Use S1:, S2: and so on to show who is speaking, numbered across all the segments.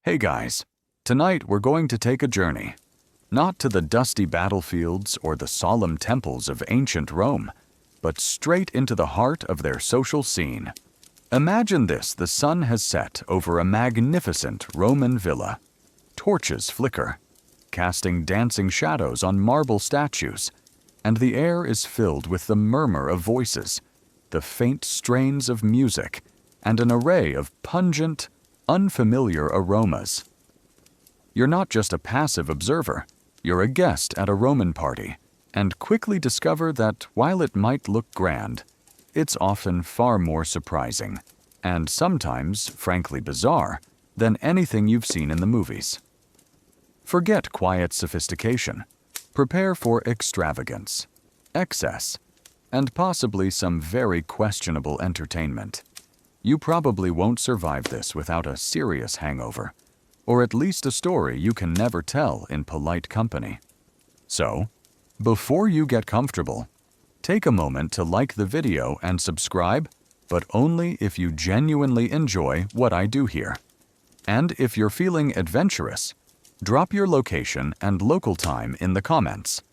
S1: Hey guys, tonight we're going to take a journey, not to the dusty battlefields or the solemn temples of ancient Rome, but straight into the heart of their social scene. Imagine this: the sun has set over a magnificent Roman villa. Torches flicker, casting dancing shadows on marble statues, and the air is filled with the murmur of voices, the faint strains of music, and an array of pungent, unfamiliar aromas. You're not just a passive observer, you're a guest at a Roman party, and quickly discover that while it might look grand, it's often far more surprising, and sometimes, frankly bizarre, than anything you've seen in the movies. Forget quiet sophistication. Prepare for extravagance, excess, and possibly some very questionable entertainment. You probably won't survive this without a serious hangover, or at least a story you can never tell in polite company. So, before you get comfortable, take a moment to like the video and subscribe, but only if you genuinely enjoy what I do here. And if you're feeling adventurous, drop your location and local time in the comments.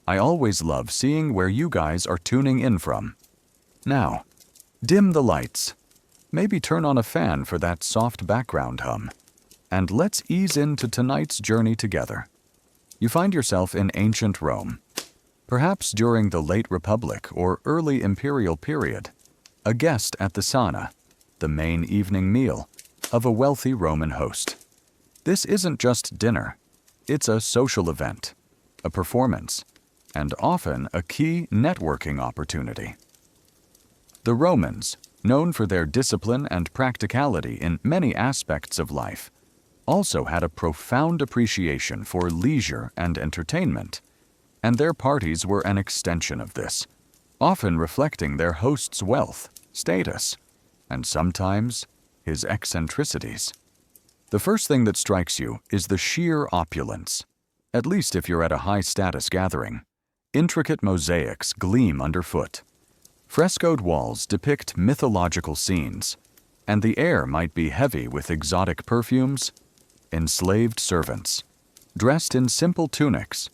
S1: I always love seeing where you guys are tuning in from. Now, dim the lights. Maybe turn on a fan for that soft background hum. And let's ease into tonight's journey together. You find yourself in ancient Rome, perhaps during the late Republic or early Imperial period, a guest at the sauna, the main evening meal of a wealthy Roman host. This isn't just dinner, it's a social event, a performance, and often a key networking opportunity. The Romans, known for their discipline and practicality in many aspects of life, also had a profound appreciation for leisure and entertainment, and their parties were an extension of this, often reflecting their host's wealth, status, and sometimes his eccentricities. The first thing that strikes you is the sheer opulence, at least if you're at a high-status gathering. Intricate mosaics gleam underfoot. Frescoed walls depict mythological scenes, and the air might be heavy with exotic perfumes. Enslaved servants, dressed in simple tunics,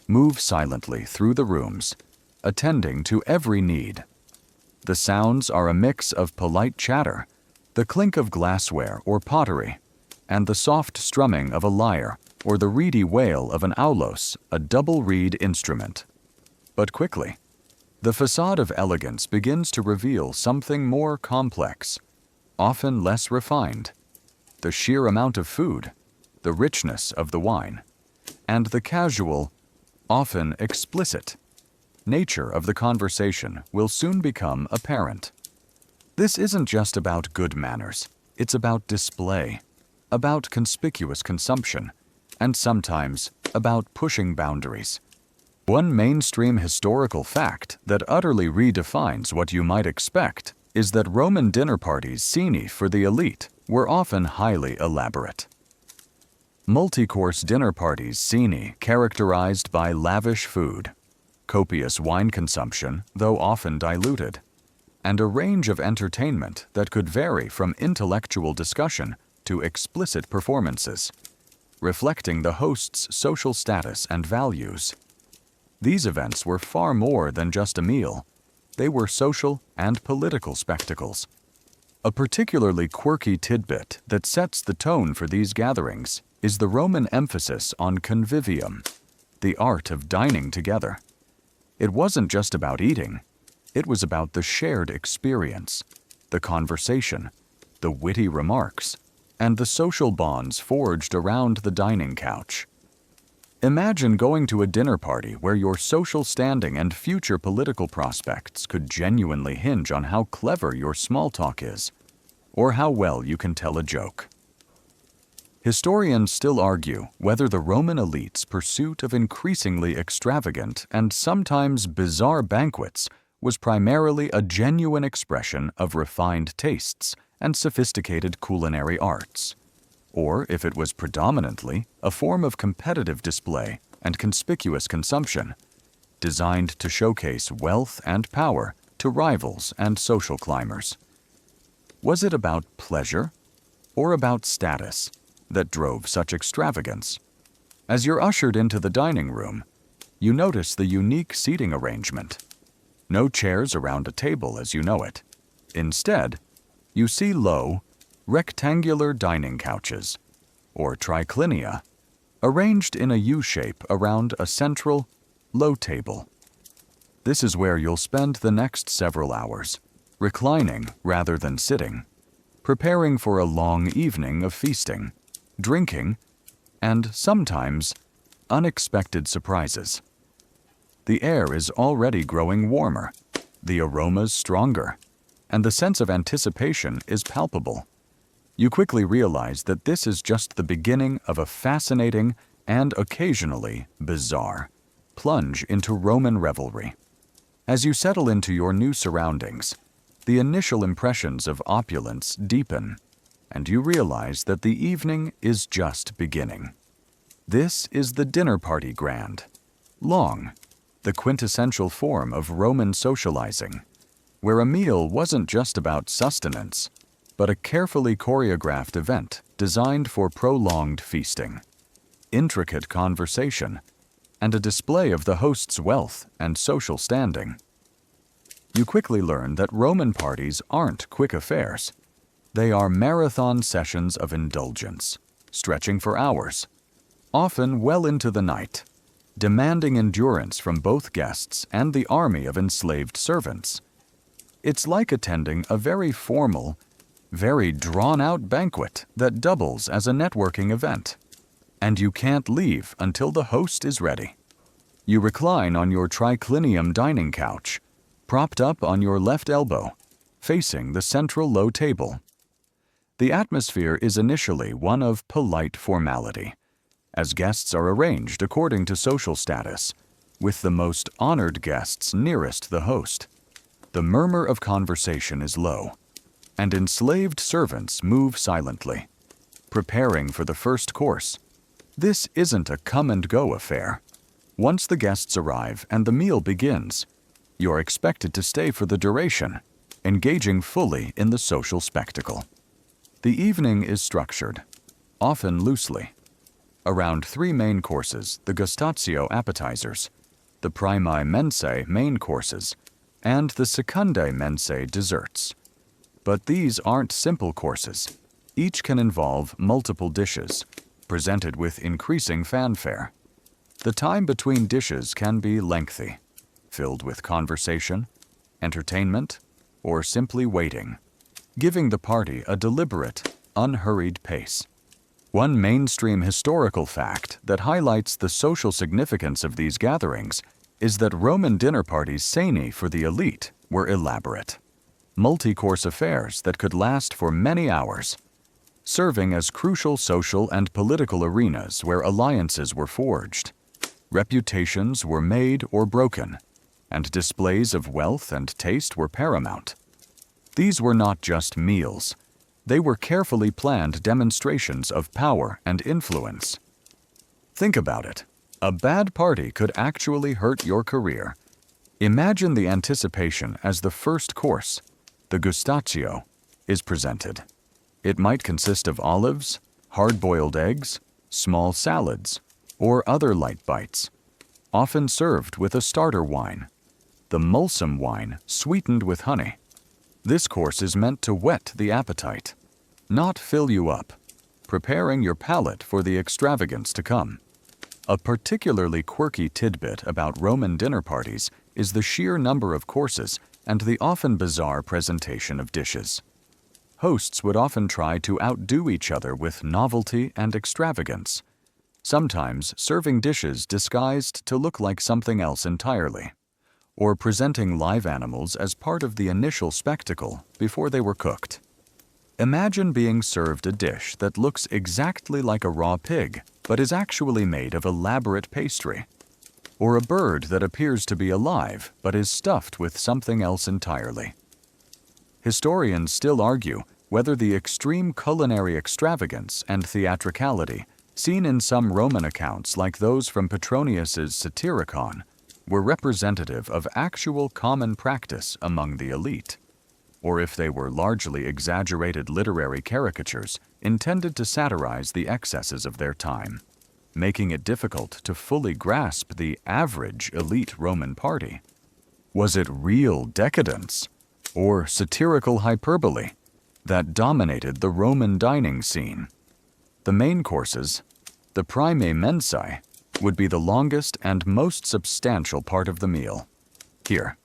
S1: move silently through the rooms, attending to every need. The sounds are a mix of polite chatter, the clink of glassware or pottery, and the soft strumming of a lyre or the reedy wail of an aulos, a double reed instrument. But quickly, the facade of elegance begins to reveal something more complex, often less refined. The sheer amount of food, the richness of the wine, and the casual, often explicit, nature of the conversation will soon become apparent. This isn't just about good manners, it's about display, about conspicuous consumption, and sometimes about pushing boundaries. One mainstream historical fact that utterly redefines what you might expect is that Roman dinner parties seen for the elite were often highly elaborate. Multi-course dinner parties seen characterized by lavish food, copious wine consumption, though often diluted, and a range of entertainment that could vary from intellectual discussion to explicit performances, reflecting the host's social status and values. These events were far more than just a meal. They were social and political spectacles. A particularly quirky tidbit that sets the tone for these gatherings is the Roman emphasis on convivium, the art of dining together. It wasn't just about eating, it was about the shared experience, the conversation, the witty remarks, and the social bonds forged around the dining couch. Imagine going to a dinner party where your social standing and future political prospects could genuinely hinge on how clever your small talk is, or how well you can tell a joke. Historians still argue whether the Roman elite's pursuit of increasingly extravagant and sometimes bizarre banquets was primarily a genuine expression of refined tastes and sophisticated culinary arts, or if it was predominantly a form of competitive display and conspicuous consumption, designed to showcase wealth and power to rivals and social climbers. Was it about pleasure or about status? that drove such extravagance. As you're ushered into the dining room, you notice the unique seating arrangement. No chairs around a table as you know it. Instead, you see low, rectangular dining couches, or triclinia, arranged in a U-shape around a central, low table. This is where you'll spend the next several hours, reclining rather than sitting, preparing for a long evening of feasting, drinking, and sometimes unexpected surprises. The air is already growing warmer, the aromas stronger, and the sense of anticipation is palpable. You quickly realize that this is just the beginning of a fascinating and occasionally bizarre plunge into Roman revelry. As you settle into your new surroundings, the initial impressions of opulence deepen, and you realize that the evening is just beginning. This is the dinner party grand, long, the quintessential form of Roman socializing, where a meal wasn't just about sustenance, but a carefully choreographed event designed for prolonged feasting, intricate conversation, and a display of the host's wealth and social standing. You quickly learn that Roman parties aren't quick affairs. They are marathon sessions of indulgence, stretching for hours, often well into the night, demanding endurance from both guests and the army of enslaved servants. It's like attending a very formal, very drawn-out banquet that doubles as a networking event. And you can't leave until the host is ready. You recline on your triclinium dining couch, propped up on your left elbow, facing the central low table. The atmosphere is initially one of polite formality, as guests are arranged according to social status, with the most honored guests nearest the host. The murmur of conversation is low, and enslaved servants move silently, preparing for the first course. This isn't a come-and-go affair. Once the guests arrive and the meal begins, you're expected to stay for the duration, engaging fully in the social spectacle. The evening is structured, often loosely, around three main courses: the gustatio appetizers, the primi mensae main courses, and the secundae mensae desserts. But these aren't simple courses. Each can involve multiple dishes, presented with increasing fanfare. The time between dishes can be lengthy, filled with conversation, entertainment, or simply waiting, giving the party a deliberate, unhurried pace. One mainstream historical fact that highlights the social significance of these gatherings is that Roman dinner parties sani for the elite were elaborate, multi-course affairs that could last for many hours, serving as crucial social and political arenas where alliances were forged, reputations were made or broken, and displays of wealth and taste were paramount. These were not just meals. They were carefully planned demonstrations of power and influence. Think about it. A bad party could actually hurt your career. Imagine the anticipation as the first course, the gustatio, is presented. It might consist of olives, hard-boiled eggs, small salads, or other light bites, often served with a starter wine, the mulsum wine sweetened with honey. This course is meant to whet the appetite, not fill you up, preparing your palate for the extravagance to come. A particularly quirky tidbit about Roman dinner parties is the sheer number of courses and the often bizarre presentation of dishes. Hosts would often try to outdo each other with novelty and extravagance, sometimes serving dishes disguised to look like something else entirely, or presenting live animals as part of the initial spectacle before they were cooked. Imagine being served a dish that looks exactly like a raw pig, but is actually made of elaborate pastry, or a bird that appears to be alive but is stuffed with something else entirely. Historians still argue whether the extreme culinary extravagance and theatricality seen in some Roman accounts like those from Petronius's Satyricon were representative of actual common practice among the elite, or if they were largely exaggerated literary caricatures intended to satirize the excesses of their time, making it difficult to fully grasp the average elite Roman party. Was it real decadence or satirical hyperbole that dominated the Roman dining scene? The main courses, the prime mensae, would be the longest and most substantial part of the meal. Here,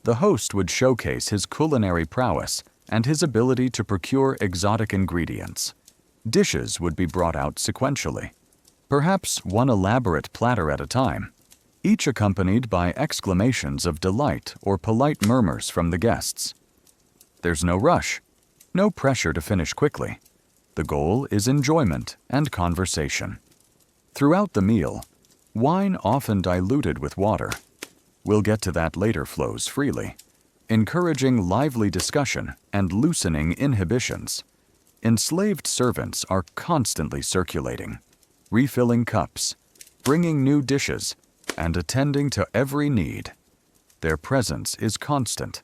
S1: the host would showcase his culinary prowess and his ability to procure exotic ingredients. Dishes would be brought out sequentially, perhaps one elaborate platter at a time, each accompanied by exclamations of delight or polite murmurs from the guests. There's no rush, no pressure to finish quickly. The goal is enjoyment and conversation. Throughout the meal, wine often diluted with water. We'll get to that later, flows freely, encouraging lively discussion and loosening inhibitions. Enslaved servants are constantly circulating, refilling cups, bringing new dishes, and attending to every need. Their presence is constant,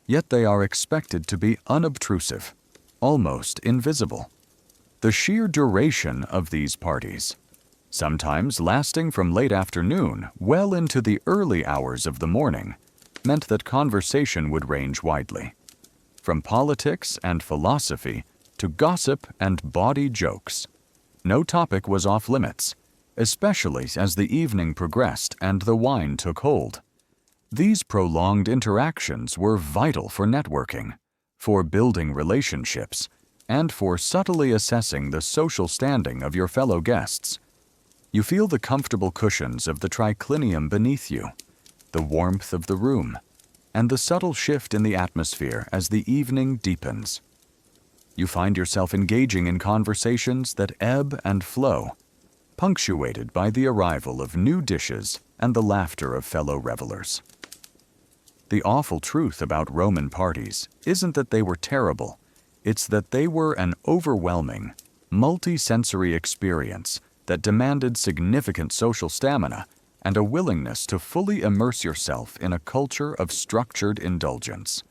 S1: yet they are expected to be unobtrusive, almost invisible. The sheer duration of these parties, sometimes lasting from late afternoon well into the early hours of the morning, meant that conversation would range widely, from politics and philosophy to gossip and bawdy jokes. No topic was off limits, especially as the evening progressed and the wine took hold. These prolonged interactions were vital for networking, for building relationships, and for subtly assessing the social standing of your fellow guests. You feel the comfortable cushions of the triclinium beneath you, the warmth of the room, and the subtle shift in the atmosphere as the evening deepens. You find yourself engaging in conversations that ebb and flow, punctuated by the arrival of new dishes and the laughter of fellow revelers. The awful truth about Roman parties isn't that they were terrible, it's that they were an overwhelming, multi-sensory experience that demanded significant social stamina and a willingness to fully immerse yourself in a culture of structured indulgence,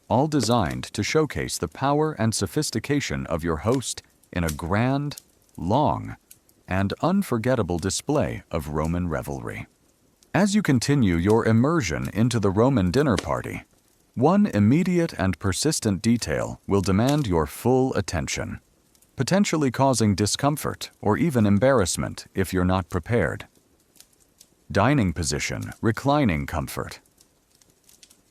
S1: all designed to showcase the power and sophistication of your host in a grand, long, and unforgettable display of Roman revelry. As you continue your immersion into the Roman dinner party, one immediate and persistent detail will demand your full attention, potentially causing discomfort or even embarrassment if you're not prepared. Dining position, reclining comfort.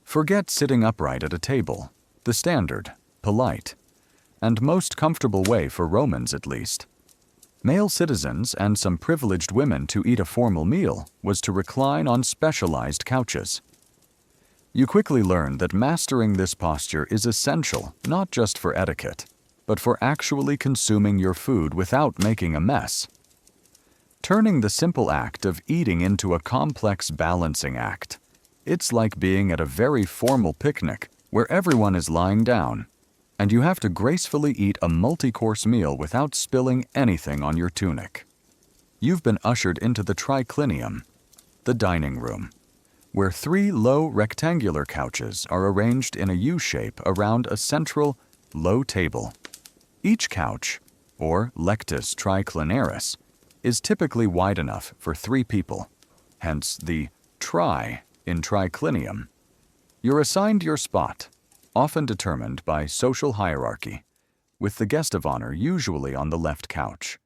S1: Forget sitting upright at a table, the standard, polite, and most comfortable way for Romans at least. Male citizens and some privileged women to eat a formal meal was to recline on specialized couches. You quickly learn that mastering this posture is essential not just for etiquette, but for actually consuming your food without making a mess. Turning the simple act of eating into a complex balancing act. It's like being at a very formal picnic where everyone is lying down, and you have to gracefully eat a multi-course meal without spilling anything on your tunic. You've been ushered into the triclinium, the dining room, where 3 low rectangular couches are arranged in a U-shape around a central, low table. Each couch, or lectus triclinaris, is typically wide enough for 3 people, hence the tri in triclinium. You're assigned your spot, often determined by social hierarchy, with the guest of honor usually on the left couch,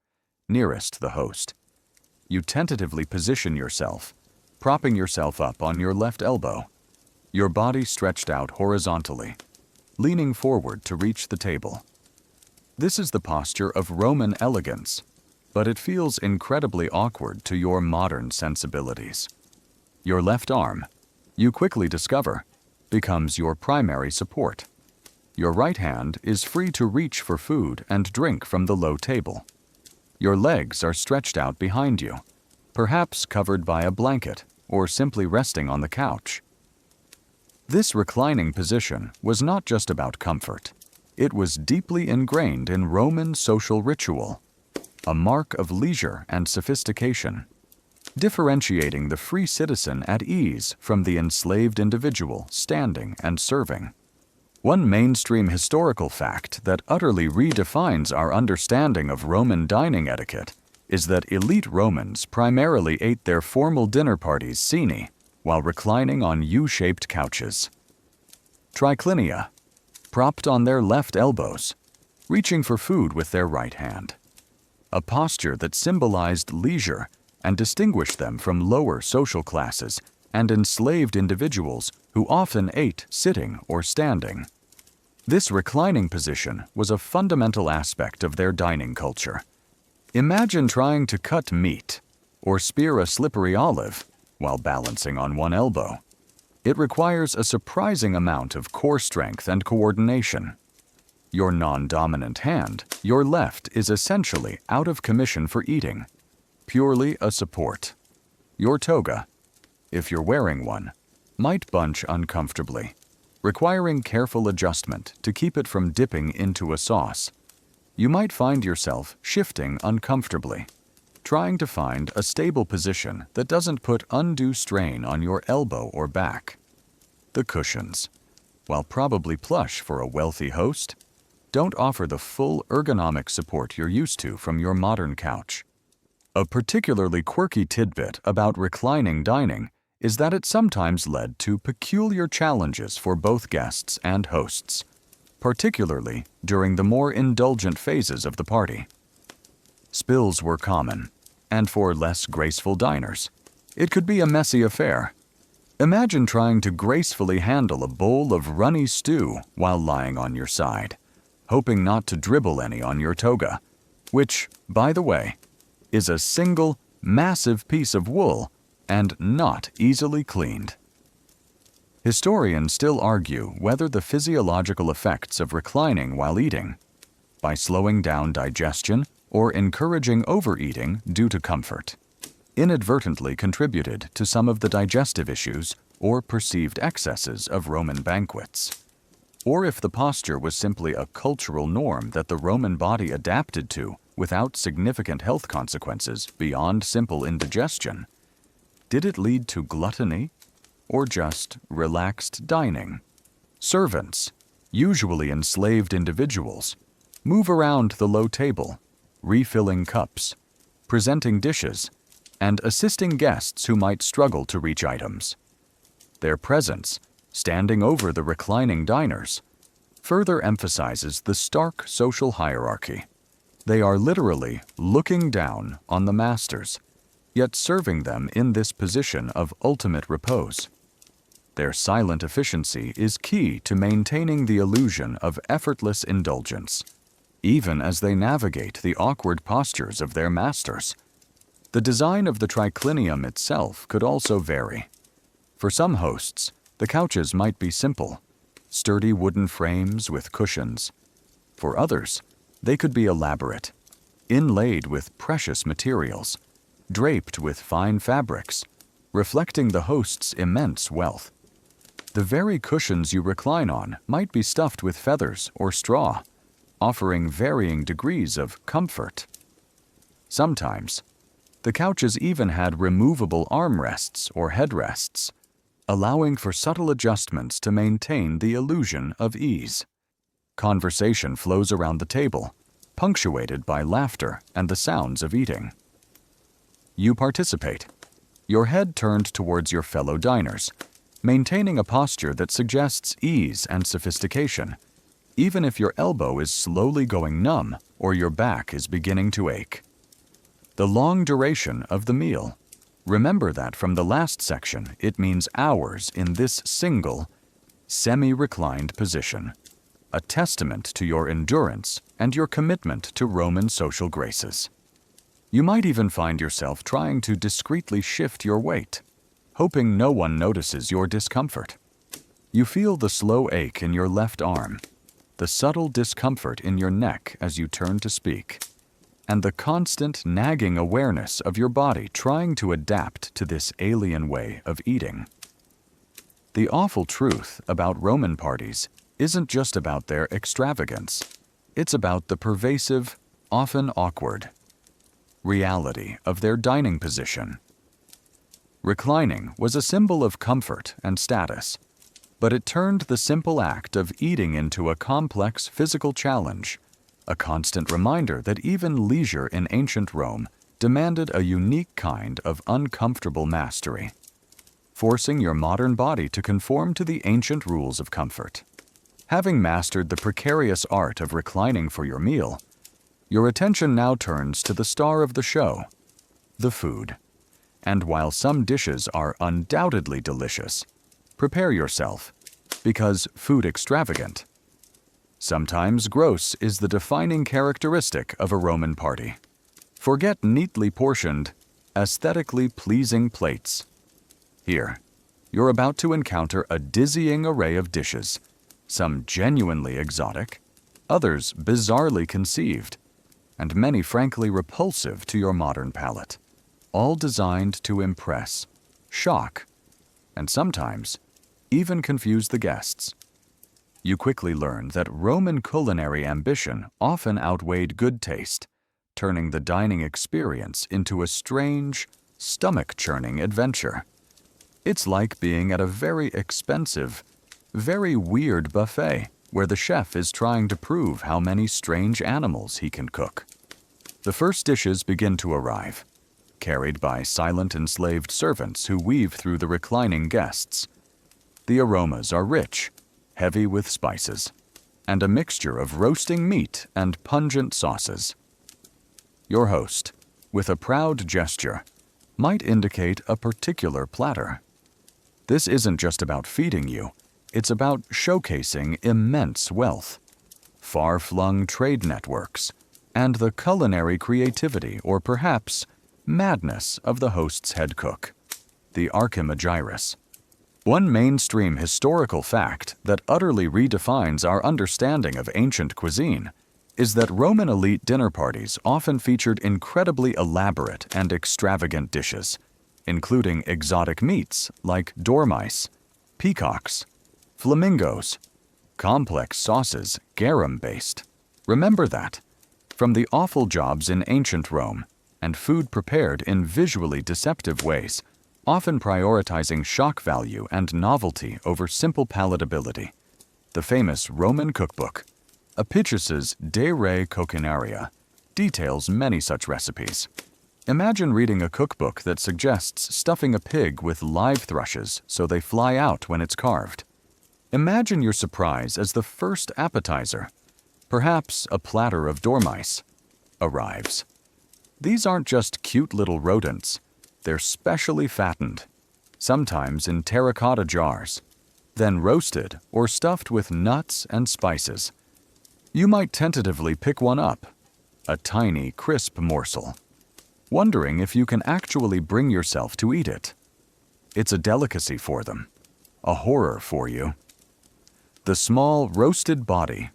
S1: nearest the host. You tentatively position yourself, propping yourself up on your left elbow, your body stretched out horizontally, leaning forward to reach the table. This is the posture of Roman elegance, but it feels incredibly awkward to your modern sensibilities. Your left arm, you quickly discover, becomes your primary support. Your right hand is free to reach for food and drink from the low table. Your legs are stretched out behind you, perhaps covered by a blanket or simply resting on the couch. This reclining position was not just about comfort. It was deeply ingrained in Roman social ritual, a mark of leisure and sophistication, differentiating the free citizen at ease from the enslaved individual standing and serving. One mainstream historical fact that utterly redefines our understanding of Roman dining etiquette is that elite Romans primarily ate their formal dinner parties sine while reclining on U-shaped couches. Triclinia, propped on their left elbows, reaching for food with their right hand. A posture that symbolized leisure and distinguished them from lower social classes and enslaved individuals who often ate sitting or standing. This reclining position was a fundamental aspect of their dining culture. Imagine trying to cut meat or spear a slippery olive while balancing on one elbow. It requires a surprising amount of core strength and coordination. Your non-dominant hand, your left, is essentially out of commission for eating, purely a support. Your toga, if you're wearing one, might bunch uncomfortably, requiring careful adjustment to keep it from dipping into a sauce. You might find yourself shifting uncomfortably, trying to find a stable position that doesn't put undue strain on your elbow or back. The cushions, while probably plush for a wealthy host, don't offer the full ergonomic support you're used to from your modern couch. A particularly quirky tidbit about reclining dining is that it sometimes led to peculiar challenges for both guests and hosts, particularly during the more indulgent phases of the party. Spills were common, and for less graceful diners, it could be a messy affair. Imagine trying to gracefully handle a bowl of runny stew while lying on your side, hoping not to dribble any on your toga, which, by the way, is a single, massive piece of wool and not easily cleaned. Historians still argue whether the physiological effects of reclining while eating, by slowing down digestion or encouraging overeating due to comfort, inadvertently contributed to some of the digestive issues or perceived excesses of Roman banquets, or if the posture was simply a cultural norm that the Roman body adapted to without significant health consequences beyond simple indigestion. Did it lead to gluttony or just relaxed dining? Servants, usually enslaved individuals, move around the low table, refilling cups, presenting dishes, and assisting guests who might struggle to reach items. Their presence, standing over the reclining diners, further emphasizes the stark social hierarchy. They are literally looking down on the masters, yet serving them in this position of ultimate repose. Their silent efficiency is key to maintaining the illusion of effortless indulgence, even as they navigate the awkward postures of their masters. The design of the triclinium itself could also vary. For some hosts, the couches might be simple, sturdy wooden frames with cushions. For others, they could be elaborate, inlaid with precious materials, draped with fine fabrics, reflecting the host's immense wealth. The very cushions you recline on might be stuffed with feathers or straw, offering varying degrees of comfort. Sometimes, the couches even had removable armrests or headrests, allowing for subtle adjustments to maintain the illusion of ease. Conversation flows around the table, punctuated by laughter and the sounds of eating. You participate, your head turned towards your fellow diners, maintaining a posture that suggests ease and sophistication, even if your elbow is slowly going numb or your back is beginning to ache. The long duration of the meal. Remember that from the last section, it means hours in this single, semi-reclined position, a testament to your endurance and your commitment to Roman social graces. You might even find yourself trying to discreetly shift your weight, hoping no one notices your discomfort. You feel the slow ache in your left arm, the subtle discomfort in your neck as you turn to speak, and the constant nagging awareness of your body trying to adapt to this alien way of eating. The awful truth about Roman parties isn't just about their extravagance. It's about the pervasive, often awkward, reality of their dining position. Reclining was a symbol of comfort and status. but it turned the simple act of eating into a complex physical challenge, a constant reminder that even leisure in ancient Rome demanded a unique kind of uncomfortable mastery, forcing your modern body to conform to the ancient rules of comfort. Having mastered the precarious art of reclining for your meal, your attention now turns to the star of the show, the food. And while some dishes are undoubtedly delicious, prepare yourself, because food extravagant, sometimes gross, is the defining characteristic of a Roman party. Forget neatly portioned, aesthetically pleasing plates. Here, you're about to encounter a dizzying array of dishes, some genuinely exotic, others bizarrely conceived, and many frankly repulsive to your modern palate, all designed to impress, shock, and sometimes even confuse the guests. You quickly learn that Roman culinary ambition often outweighed good taste, turning the dining experience into a strange, stomach-churning adventure. It's like being at a very expensive, very weird buffet where the chef is trying to prove how many strange animals he can cook. The first dishes begin to arrive, carried by silent enslaved servants who weave through the reclining guests. The aromas are rich, heavy with spices, and a mixture of roasting meat and pungent sauces. Your host, with a proud gesture, might indicate a particular platter. This isn't just about feeding you, it's about showcasing immense wealth, far-flung trade networks, and the culinary creativity or perhaps madness of the host's head cook, the Archimagirus. One mainstream historical fact that utterly redefines our understanding of ancient cuisine is that Roman elite dinner parties often featured incredibly elaborate and extravagant dishes, including exotic meats like dormice, peacocks, flamingos, complex sauces, garum-based. Remember that, from the offal jobs in ancient Rome, and food prepared in visually deceptive ways, often prioritizing shock value and novelty over simple palatability. The famous Roman cookbook, Apicius's De Re Coquinaria, details many such recipes. Imagine reading a cookbook that suggests stuffing a pig with live thrushes so they fly out when it's carved. Imagine your surprise as the first appetizer, perhaps a platter of dormice, arrives. These aren't just cute little rodents. They're specially fattened, sometimes in terracotta jars, then roasted or stuffed with nuts and spices. You might tentatively pick one up, a tiny, crisp morsel, wondering if you can actually bring yourself to eat it. It's a delicacy for them, a horror for you. The small, roasted body,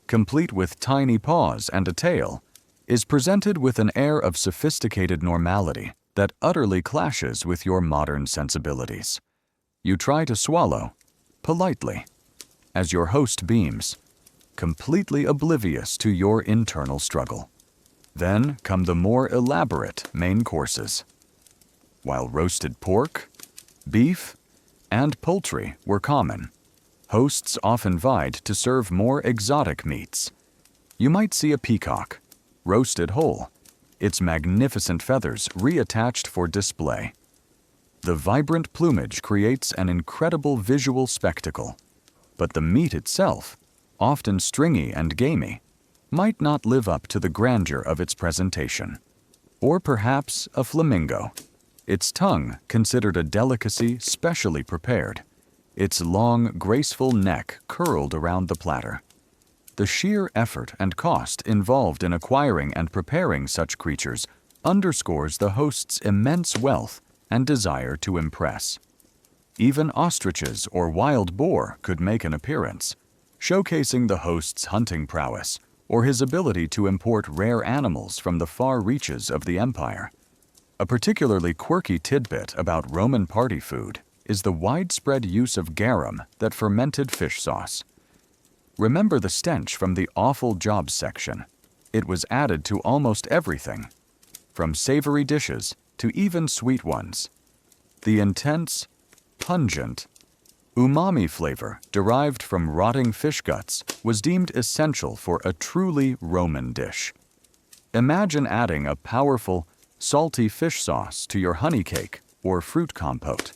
S1: complete with tiny paws and a tail, is presented with an air of sophisticated normality that utterly clashes with your modern sensibilities. You try to swallow, politely, as your host beams, completely oblivious to your internal struggle. Then come the more elaborate main courses. While roasted pork, beef, and poultry were common, hosts often vied to serve more exotic meats. You might see a peacock, roasted whole, its magnificent feathers reattached for display. The vibrant plumage creates an incredible visual spectacle, but the meat itself, often stringy and gamey, might not live up to the grandeur of its presentation. Or perhaps a flamingo, its tongue considered a delicacy specially prepared, its long, graceful neck curled around the platter. The sheer effort and cost involved in acquiring and preparing such creatures underscores the host's immense wealth and desire to impress. Even ostriches or wild boar could make an appearance, showcasing the host's hunting prowess or his ability to import rare animals from the far reaches of the empire. A particularly quirky tidbit about Roman party food is the widespread use of garum, that fermented fish sauce. Remember the stench from the awful jobs section. It was added to almost everything, from savory dishes to even sweet ones. The intense, pungent, Umami flavor derived from rotting fish guts was deemed essential for a truly Roman dish. Imagine adding a powerful, salty fish sauce to your honey cake or fruit compote,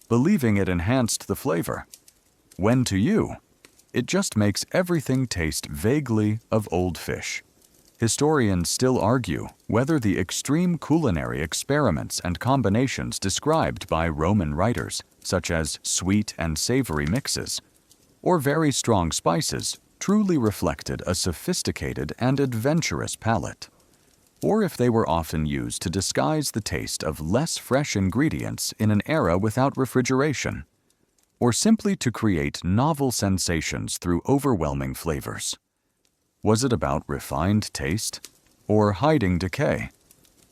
S1: believing it enhanced the flavor. When to you, it just makes everything taste vaguely of old fish. Historians still argue whether the extreme culinary experiments and combinations described by Roman writers, such as sweet and savory mixes, or very strong spices, truly reflected a sophisticated and adventurous palate, or if they were often used to disguise the taste of less fresh ingredients in an era without refrigeration, or simply to create novel sensations through overwhelming flavors. Was it about refined taste or hiding decay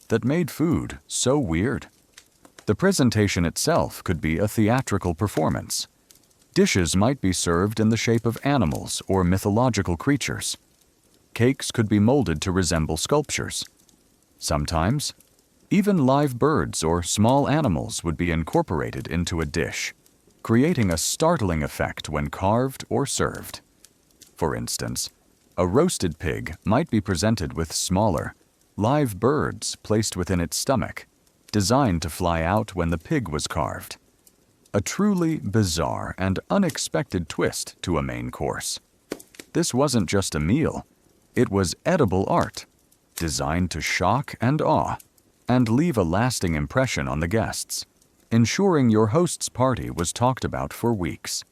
S1: that made food so weird? The presentation itself could be a theatrical performance. Dishes might be served in the shape of animals or mythological creatures. Cakes could be molded to resemble sculptures. Sometimes, even live birds or small animals would be incorporated into a dish, creating a startling effect when carved or served. For instance, a roasted pig might be presented with smaller, live birds placed within its stomach, designed to fly out when the pig was carved. A truly bizarre and unexpected twist to a main course. This wasn't just a meal, it was edible art, designed to shock and awe, and leave a lasting impression on the guests, ensuring your host's party was talked about for weeks.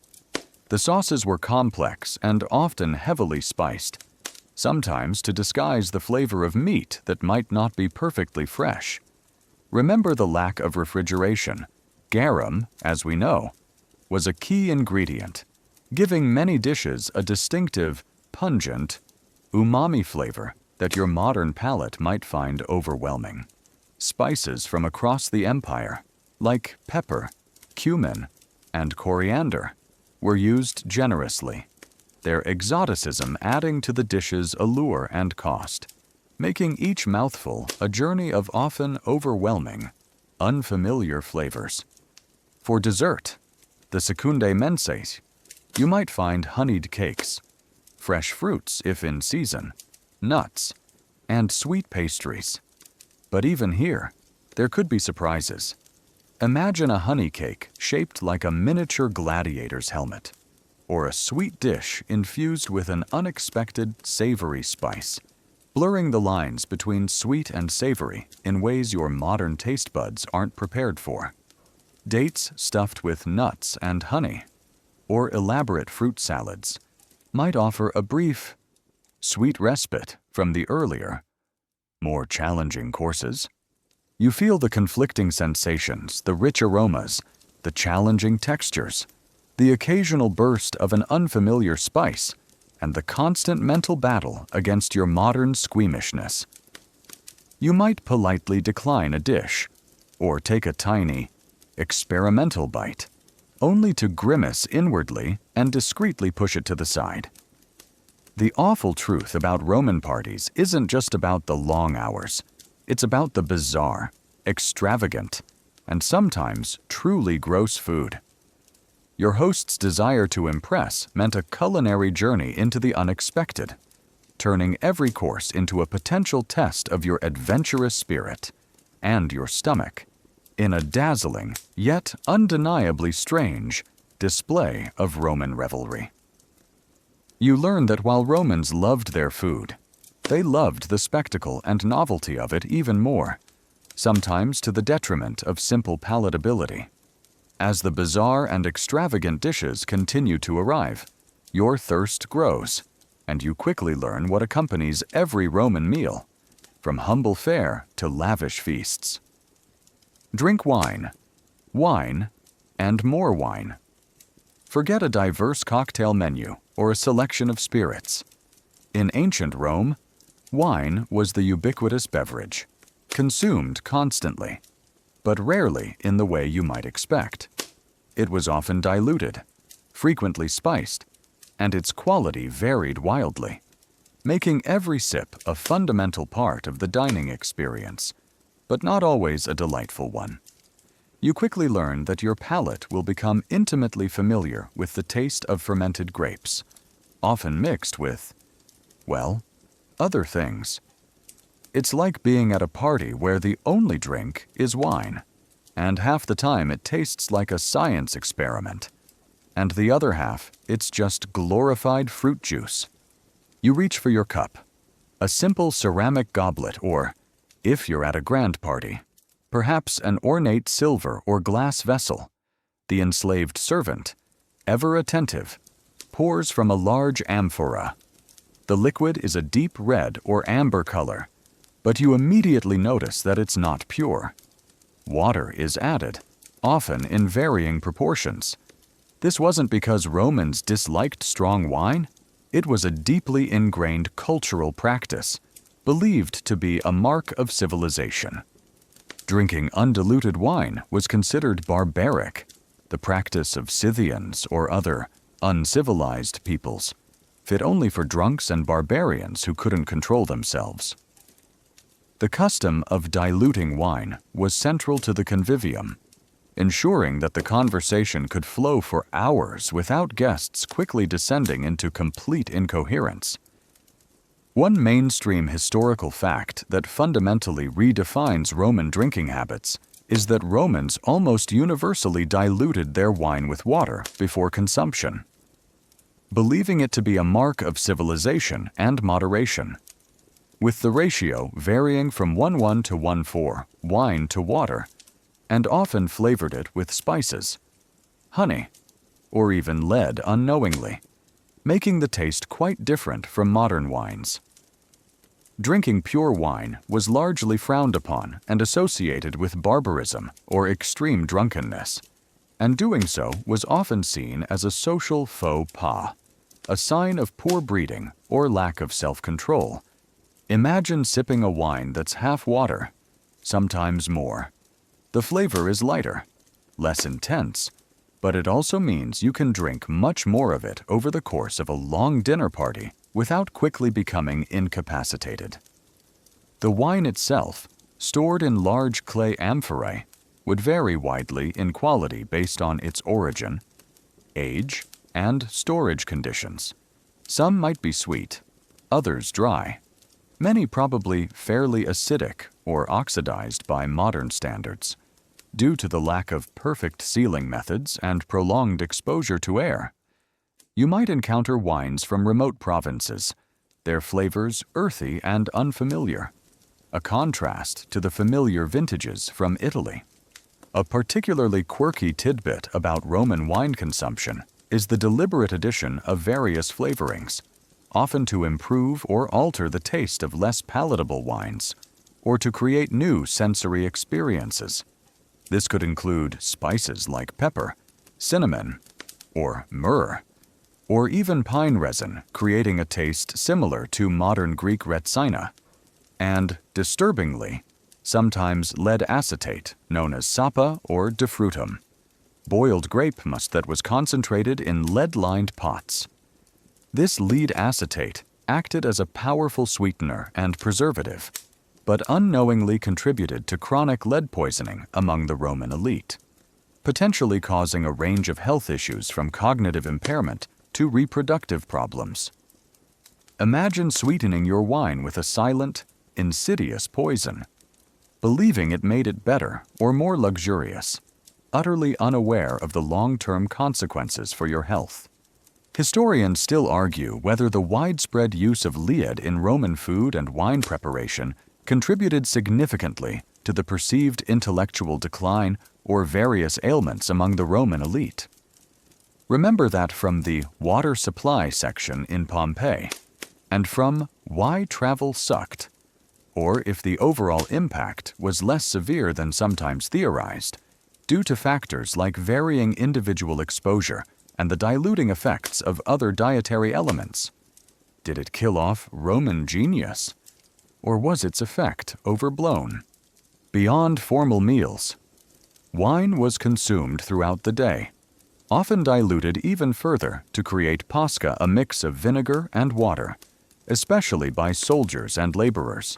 S1: The sauces were complex and often heavily spiced, sometimes to disguise the flavor of meat that might not be perfectly fresh. Remember the lack of refrigeration. Garum, as we know, was a key ingredient, giving many dishes a distinctive, pungent, umami flavor that your modern palate might find overwhelming. Spices from across the empire, like pepper, cumin, and coriander, were used generously, their exoticism adding to the dish's allure and cost, making each mouthful a journey of often overwhelming, unfamiliar flavors. For dessert, the secundae mensae, you might find honeyed cakes, fresh fruits if in season, nuts, and sweet pastries. But even here, there could be surprises. Imagine a honey cake shaped like a miniature gladiator's helmet, or a sweet dish infused with an unexpected savory spice, blurring the lines between sweet and savory in ways your modern taste buds aren't prepared for. Dates stuffed with nuts and honey, or elaborate fruit salads, might offer a brief, sweet respite from the earlier, more challenging courses. You feel the conflicting sensations, the rich aromas, the challenging textures, the occasional burst of an unfamiliar spice, and the constant mental battle against your modern squeamishness. You might politely decline a dish, or take a tiny, experimental bite, only to grimace inwardly and discreetly push it to the side. The awful truth about Roman parties isn't just about the long hours. It's about the bizarre, extravagant, and sometimes truly gross food. Your host's desire to impress meant a culinary journey into the unexpected, turning every course into a potential test of your adventurous spirit and your stomach in a dazzling, yet undeniably strange, display of Roman revelry. You learn that while Romans loved their food, they loved the spectacle and novelty of it even more, sometimes to the detriment of simple palatability. As the bizarre and extravagant dishes continue to arrive, your thirst grows, and you quickly learn what accompanies every Roman meal, from humble fare to lavish feasts. Drink wine, and more wine. Forget a diverse cocktail menu or a selection of spirits. In ancient Rome, wine was the ubiquitous beverage, consumed constantly, but rarely in the way you might expect. It was often diluted, frequently spiced, and its quality varied wildly, making every sip a fundamental part of the dining experience, but not always a delightful one. you quickly learn that your palate will become intimately familiar with the taste of fermented grapes, often mixed with, well, other things. It's like being at a party where the only drink is wine, and half the time it tastes like a science experiment, and the other half, it's just glorified fruit juice. You reach for your cup, a simple ceramic goblet, or, if you're at a grand party, perhaps an ornate silver or glass vessel. The enslaved servant, ever attentive, pours from a large amphora. The liquid is a deep red or amber color, but you immediately notice that it's not pure. Water is added, often in varying proportions. This wasn't because Romans disliked strong wine. It was a deeply ingrained cultural practice, believed to be a mark of civilization. Drinking undiluted wine was considered barbaric, the practice of Scythians or other uncivilized peoples, fit only for drunks and barbarians who couldn't control themselves. The custom of diluting wine was central to the convivium, ensuring that the conversation could flow for hours without guests quickly descending into complete incoherence. One mainstream historical fact that fundamentally redefines Roman drinking habits is that Romans almost universally diluted their wine with water before consumption, believing it to be a mark of civilization and moderation, with the ratio varying from 1:1 to 1:4 wine to water, and often flavored it with spices, honey, or even lead unknowingly, making the taste quite different from modern wines. Drinking pure wine was largely frowned upon and associated with barbarism or extreme drunkenness, and doing so was often seen as a social faux pas, a sign of poor breeding or lack of self-control. Imagine sipping a wine that's half water, sometimes more. The flavor is lighter, less intense, but it also means you can drink much more of it over the course of a long dinner party without quickly becoming incapacitated. The wine itself, stored in large clay amphorae, would vary widely in quality based on its origin, age, and storage conditions. Some might be sweet, others dry, many probably fairly acidic or oxidized by modern standards, due to the lack of perfect sealing methods and prolonged exposure to air. You might encounter wines from remote provinces, their flavors earthy and unfamiliar, a contrast to the familiar vintages from Italy. A particularly quirky tidbit about Roman wine consumption is the deliberate addition of various flavorings, often to improve or alter the taste of less palatable wines, or to create new sensory experiences. This could include spices like pepper, cinnamon, or myrrh, or even pine resin, creating a taste similar to modern Greek retsina, and, disturbingly, sometimes lead acetate, known as sapa or defrutum, boiled grape must that was concentrated in lead-lined pots. This lead acetate acted as a powerful sweetener and preservative, but unknowingly contributed to chronic lead poisoning among the Roman elite, potentially causing a range of health issues from cognitive impairment to reproductive problems. Imagine sweetening your wine with a silent, insidious poison, believing it made it better or more luxurious, utterly unaware of the long-term consequences for your health. Historians still argue whether the widespread use of lead in Roman food and wine preparation contributed significantly to the perceived intellectual decline or various ailments among the Roman elite. Remember that from the Water Supply section in Pompeii, and from Why Travel Sucked, or if the overall impact was less severe than sometimes theorized, due to factors like varying individual exposure and the diluting effects of other dietary elements. Did it kill off Roman genius? Or was its effect overblown? Beyond formal meals, wine was consumed throughout the day, often diluted even further to create pasca, a mix of vinegar and water, especially by soldiers and laborers,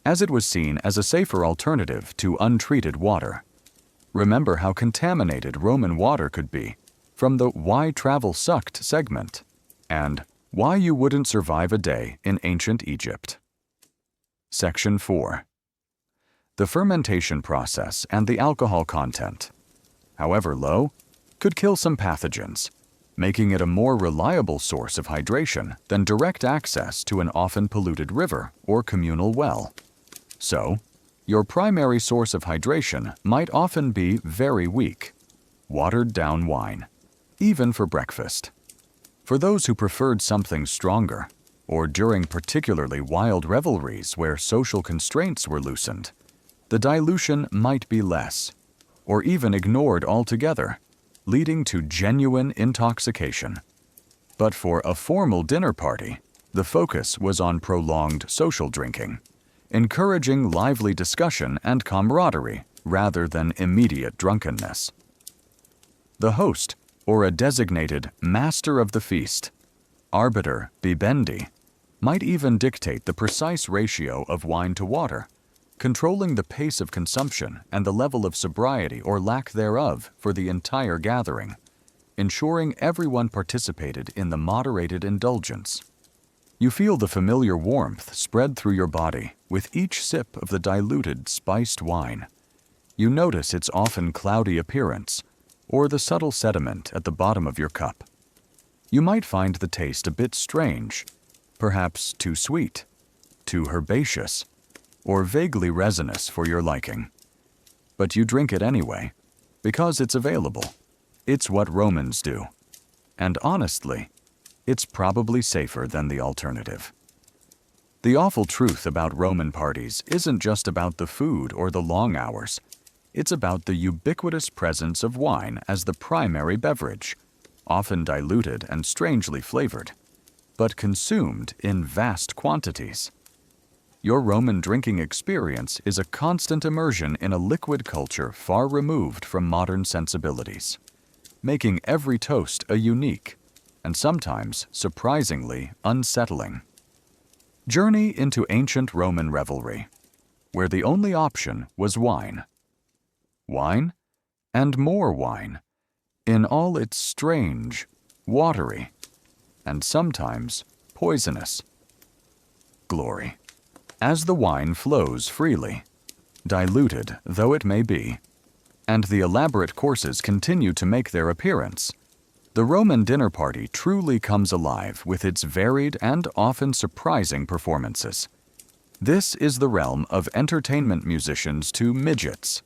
S1: as it was seen as a safer alternative to untreated water. Remember how contaminated Roman water could be from the Why Travel Sucked segment, and Why You Wouldn't Survive a Day in Ancient Egypt. Section 4. The fermentation process and the alcohol content, however low, could kill some pathogens, making it a more reliable source of hydration than direct access to an often polluted river or communal well. So, your primary source of hydration might often be very weak, watered-down wine, even for breakfast. For those who preferred something stronger, or during particularly wild revelries where social constraints were loosened, the dilution might be less, or even ignored altogether, leading to genuine intoxication. But for a formal dinner party, the focus was on prolonged social drinking, encouraging lively discussion and camaraderie rather than immediate drunkenness. The host, or a designated master of the feast, arbiter bibendi, might even dictate the precise ratio of wine to water, controlling the pace of consumption and the level of sobriety or lack thereof for the entire gathering, ensuring everyone participated in the moderated indulgence. You feel the familiar warmth spread through your body with each sip of the diluted, spiced wine. You notice its often cloudy appearance, or the subtle sediment at the bottom of your cup. You might find the taste a bit strange, perhaps too sweet, too herbaceous, or vaguely resinous for your liking. But you drink it anyway, because it's available. It's what Romans do. And honestly, it's probably safer than the alternative. The awful truth about Roman parties isn't just about the food or the long hours. It's about the ubiquitous presence of wine as the primary beverage, often diluted and strangely flavored, but consumed in vast quantities. Your Roman drinking experience is a constant immersion in a liquid culture far removed from modern sensibilities, making every toast a unique, and sometimes surprisingly unsettling, journey into ancient Roman revelry, where the only option was wine. Wine, and more wine, in all its strange, watery, and sometimes poisonous glory. As the wine flows freely, diluted though it may be, and the elaborate courses continue to make their appearance, the Roman dinner party truly comes alive with its varied and often surprising performances. This is the realm of entertainment musicians to midgets.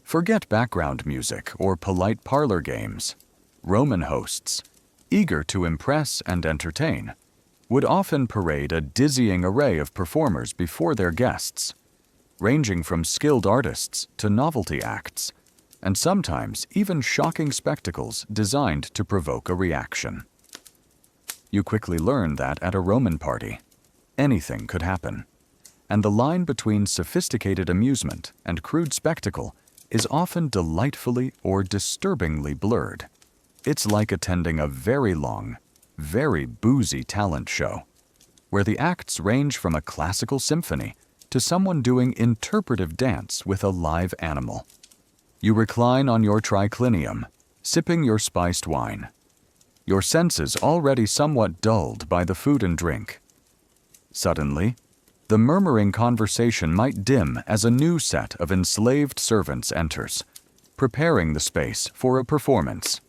S1: Forget background music or polite parlor games. Roman hosts, eager to impress and entertain, would often parade a dizzying array of performers before their guests, ranging from skilled artists to novelty acts, and sometimes even shocking spectacles designed to provoke a reaction. You quickly learn that at a Roman party, anything could happen, and the line between sophisticated amusement and crude spectacle is often delightfully or disturbingly blurred. It's like attending a very long, very boozy talent show, where the acts range from a classical symphony to someone doing interpretive dance with a live animal. You recline on your triclinium, sipping your spiced wine, your senses already somewhat dulled by the food and drink. Suddenly, the murmuring conversation might dim as a new set of enslaved servants enters, preparing the space for a performance.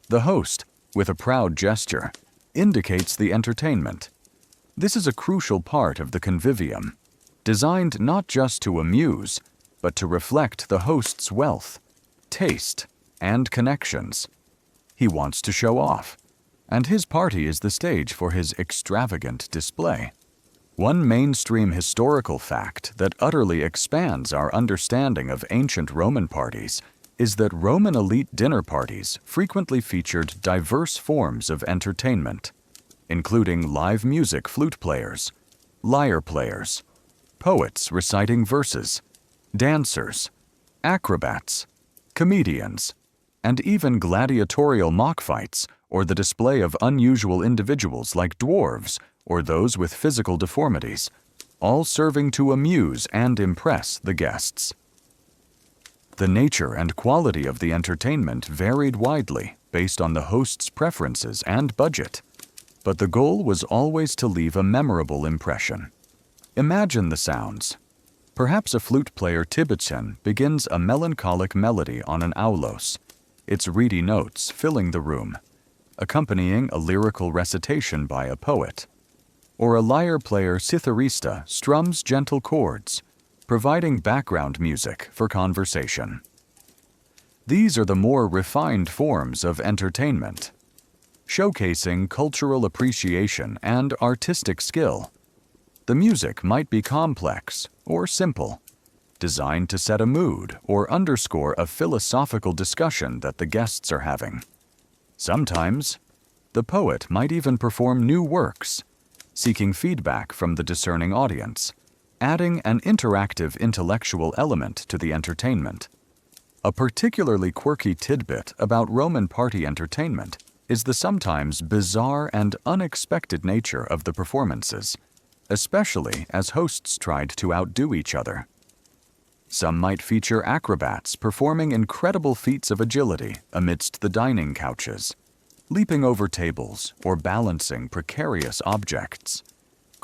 S1: The host, with a proud gesture, indicates the entertainment. This is a crucial part of the convivium, designed not just to amuse, but to reflect the host's wealth, taste, and connections. He wants to show off, and his party is the stage for his extravagant display. One mainstream historical fact that utterly expands our understanding of ancient Roman parties is that Roman elite dinner parties frequently featured diverse forms of entertainment, including live music flute players, lyre players, poets reciting verses, dancers, acrobats, comedians, and even gladiatorial mock fights or the display of unusual individuals like dwarves or those with physical deformities, all serving to amuse and impress the guests. The nature and quality of the entertainment varied widely based on the host's preferences and budget, but the goal was always to leave a memorable impression. Imagine the sounds. Perhaps a flute player Tibetan begins a melancholic melody on an aulos, its reedy notes filling the room, accompanying a lyrical recitation by a poet. Or a lyre player Citharista strums gentle chords, providing background music for conversation. These are the more refined forms of entertainment, showcasing cultural appreciation and artistic skill. The music might be complex or simple, designed to set a mood or underscore a philosophical discussion that the guests are having. Sometimes, the poet might even perform new works, seeking feedback from the discerning audience, adding an interactive intellectual element to the entertainment. A particularly quirky tidbit about Roman party entertainment is the sometimes bizarre and unexpected nature of the performances, especially as hosts tried to outdo each other. Some might feature acrobats performing incredible feats of agility amidst the dining couches, leaping over tables or balancing precarious objects,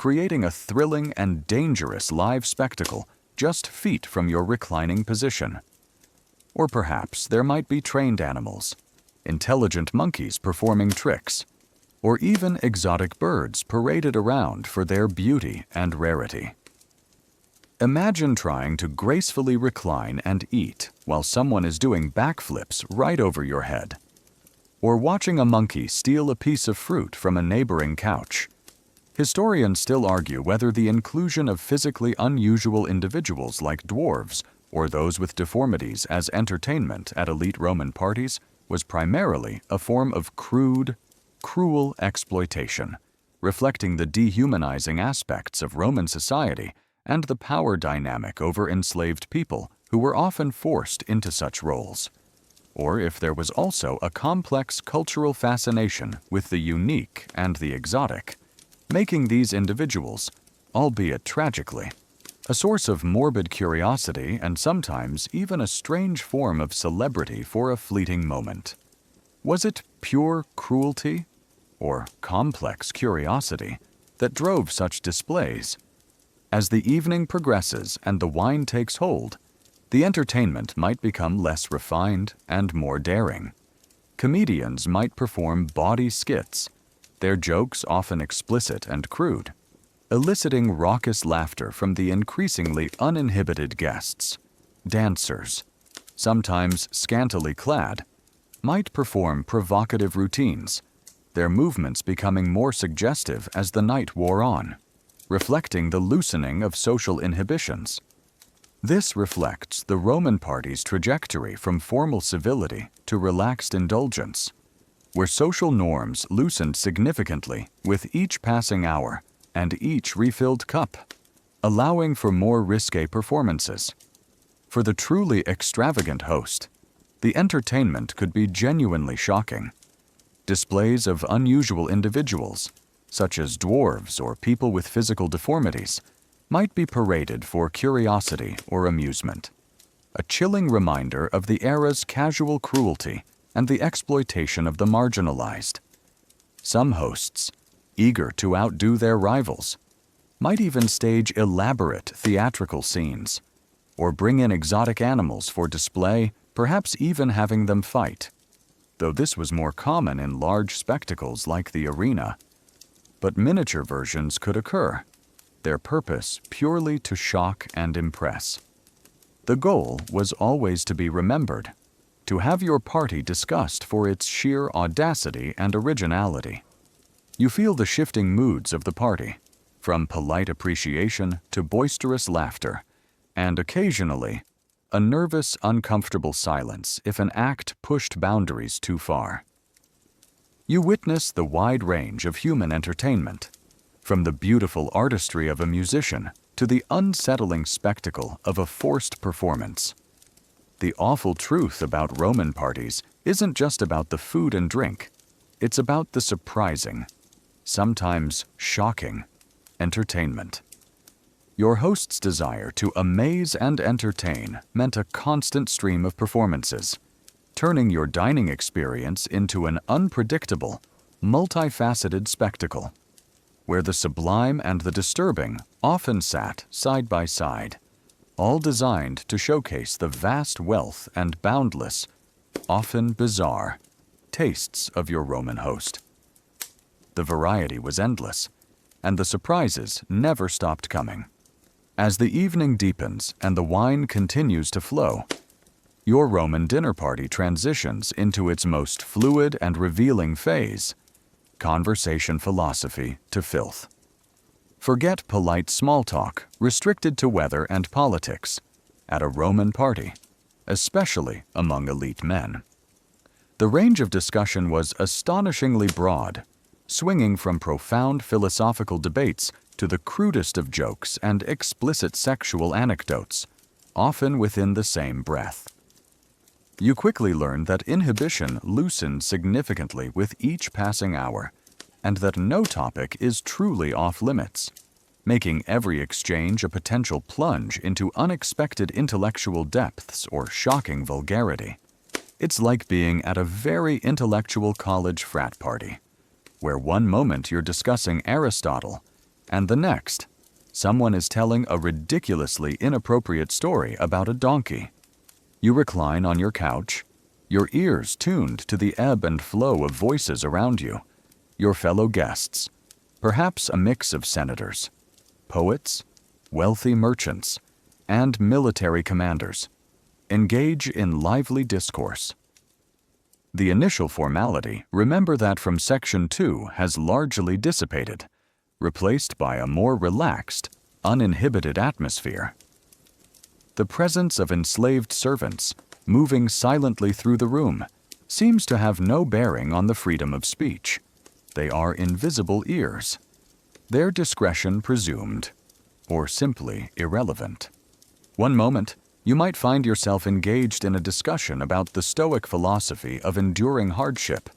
S1: creating a thrilling and dangerous live spectacle just feet from your reclining position. Or perhaps there might be trained animals, intelligent monkeys performing tricks, or even exotic birds paraded around for their beauty and rarity. Imagine trying to gracefully recline and eat while someone is doing backflips right over your head, or watching a monkey steal a piece of fruit from a neighboring couch. Historians still argue whether the inclusion of physically unusual individuals like dwarves or those with deformities as entertainment at elite Roman parties was primarily a form of crude, cruel exploitation, reflecting the dehumanizing aspects of Roman society and the power dynamic over enslaved people who were often forced into such roles. Or if there was also a complex cultural fascination with the unique and the exotic, making these individuals, albeit tragically, a source of morbid curiosity and sometimes even a strange form of celebrity for a fleeting moment. Was it pure cruelty or complex curiosity that drove such displays? As the evening progresses and the wine takes hold, the entertainment might become less refined and more daring. Comedians might perform bawdy skits, their jokes often explicit and crude, eliciting raucous laughter from the increasingly uninhibited guests. Dancers, sometimes scantily clad, might perform provocative routines, their movements becoming more suggestive as the night wore on, reflecting the loosening of social inhibitions. This reflects the Roman party's trajectory from formal civility to relaxed indulgence, where social norms loosened significantly with each passing hour and each refilled cup, allowing for more risque performances. For the truly extravagant host, the entertainment could be genuinely shocking. Displays of unusual individuals, such as dwarves or people with physical deformities, might be paraded for curiosity or amusement, a chilling reminder of the era's casual cruelty and the exploitation of the marginalized. Some hosts, eager to outdo their rivals, might even stage elaborate theatrical scenes, or bring in exotic animals for display, perhaps even having them fight, though this was more common in large spectacles like the arena. But miniature versions could occur, their purpose purely to shock and impress. The goal was always to be remembered, to have your party discussed for its sheer audacity and originality. You feel the shifting moods of the party, from polite appreciation to boisterous laughter, and occasionally, a nervous, uncomfortable silence if an act pushed boundaries too far. You witness the wide range of human entertainment, from the beautiful artistry of a musician to the unsettling spectacle of a forced performance. The awful truth about Roman parties isn't just about the food and drink, it's about the surprising, sometimes shocking, entertainment. Your host's desire to amaze and entertain meant a constant stream of performances, turning your dining experience into an unpredictable, multifaceted spectacle, where the sublime and the disturbing often sat side by side, all designed to showcase the vast wealth and boundless, often bizarre, tastes of your Roman host. The variety was endless, and the surprises never stopped coming. As the evening deepens and the wine continues to flow, your Roman dinner party transitions into its most fluid and revealing phase, conversation philosophy to filth. Forget polite small talk restricted to weather and politics at a Roman party, especially among elite men. The range of discussion was astonishingly broad, swinging from profound philosophical debates to the crudest of jokes and explicit sexual anecdotes, often within the same breath. You quickly learn that inhibition loosens significantly with each passing hour, and that no topic is truly off-limits, making every exchange a potential plunge into unexpected intellectual depths or shocking vulgarity. It's like being at a very intellectual college frat party, where one moment you're discussing Aristotle, and the next, someone is telling a ridiculously inappropriate story about a donkey. You recline on your couch, your ears tuned to the ebb and flow of voices around you, your fellow guests, perhaps a mix of senators, poets, wealthy merchants, and military commanders, engage in lively discourse. The initial formality, remember that from Section 2, has largely dissipated, replaced by a more relaxed, uninhibited atmosphere. The presence of enslaved servants, moving silently through the room, seems to have no bearing on the freedom of speech. They are invisible ears, their discretion presumed, or simply irrelevant. One moment, you might find yourself engaged in a discussion about the Stoic philosophy of enduring hardship,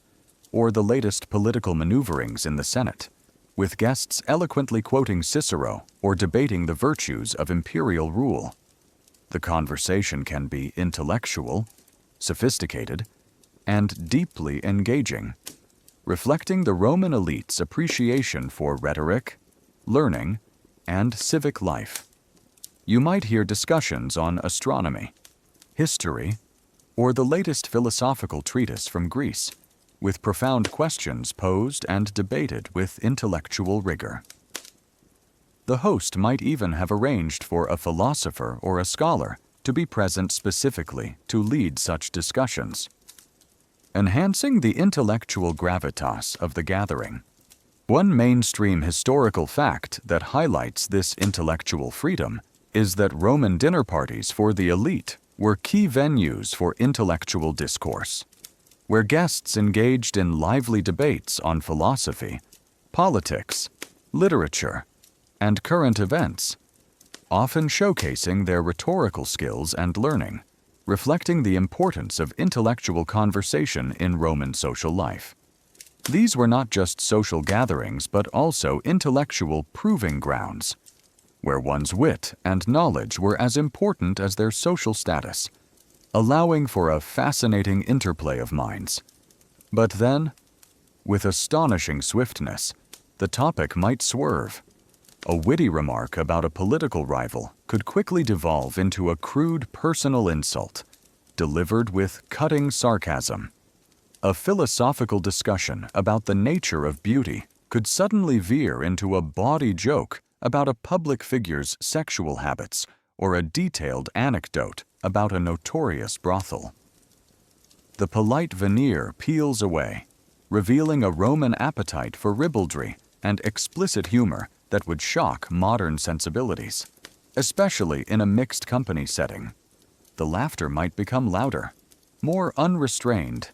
S1: or the latest political maneuverings in the Senate, with guests eloquently quoting Cicero or debating the virtues of imperial rule. The conversation can be intellectual, sophisticated, and deeply engaging, reflecting the Roman elite's appreciation for rhetoric, learning, and civic life. You might hear discussions on astronomy, history, or the latest philosophical treatise from Greece, with profound questions posed and debated with intellectual rigor. The host might even have arranged for a philosopher or a scholar to be present specifically to lead such discussions, enhancing the intellectual gravitas of the gathering. One mainstream historical fact that highlights this intellectual freedom is that Roman dinner parties for the elite were key venues for intellectual discourse, where guests engaged in lively debates on philosophy, politics, literature, and current events, often showcasing their rhetorical skills and learning, reflecting the importance of intellectual conversation in Roman social life. These were not just social gatherings, but also intellectual proving grounds, where one's wit and knowledge were as important as their social status, allowing for a fascinating interplay of minds. But then, with astonishing swiftness, the topic might swerve. A witty remark about a political rival could quickly devolve into a crude personal insult, delivered with cutting sarcasm. A philosophical discussion about the nature of beauty could suddenly veer into a bawdy joke about a public figure's sexual habits or a detailed anecdote about a notorious brothel. The polite veneer peels away, revealing a Roman appetite for ribaldry and explicit humor that would shock modern sensibilities, especially in a mixed company setting. The laughter might become louder, more unrestrained,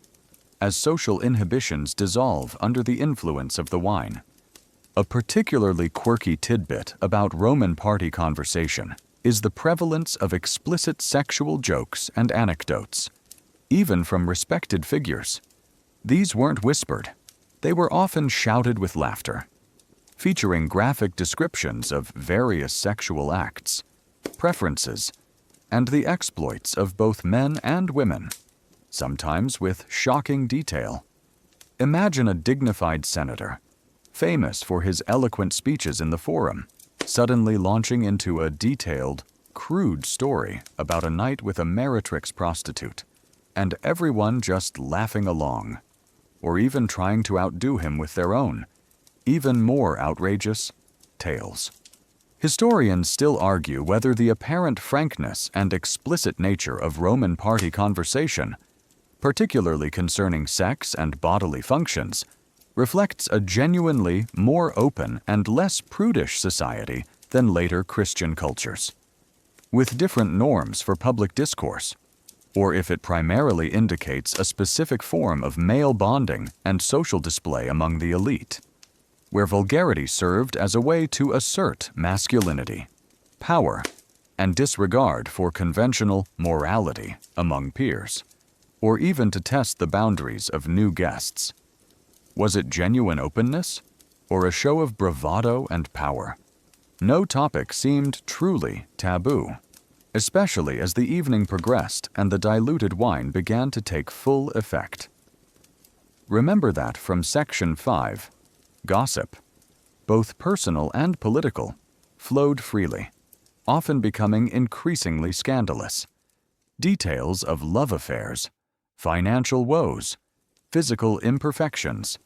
S1: as social inhibitions dissolve under the influence of the wine. A particularly quirky tidbit about Roman party conversation is the prevalence of explicit sexual jokes and anecdotes, even from respected figures. These weren't whispered. They were often shouted with laughter, featuring graphic descriptions of various sexual acts, preferences, and the exploits of both men and women, sometimes with shocking detail. Imagine a dignified senator, famous for his eloquent speeches in the forum, suddenly launching into a detailed, crude story about a night with a meretrix prostitute, and everyone just laughing along, or even trying to outdo him with their own, even more outrageous, tales. Historians still argue whether the apparent frankness and explicit nature of Roman party conversation, particularly concerning sex and bodily functions, reflects a genuinely more open and less prudish society than later Christian cultures, with different norms for public discourse, or if it primarily indicates a specific form of male bonding and social display among the elite, where vulgarity served as a way to assert masculinity, power, and disregard for conventional morality among peers, or even to test the boundaries of new guests. Was it genuine openness, or a show of bravado and power? No topic seemed truly taboo, especially as the evening progressed and the diluted wine began to take full effect. Remember that from Section 5, gossip, both personal and political, flowed freely, often becoming increasingly scandalous. Details of love affairs, financial woes, physical imperfections,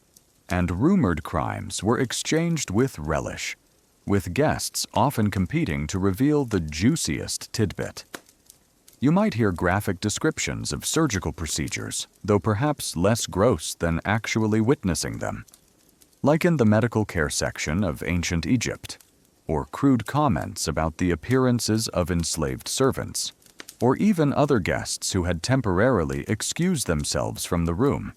S1: and rumored crimes were exchanged with relish, with guests often competing to reveal the juiciest tidbit. You might hear graphic descriptions of surgical procedures, though perhaps less gross than actually witnessing them, like in the medical care section of ancient Egypt, or crude comments about the appearances of enslaved servants, or even other guests who had temporarily excused themselves from the room.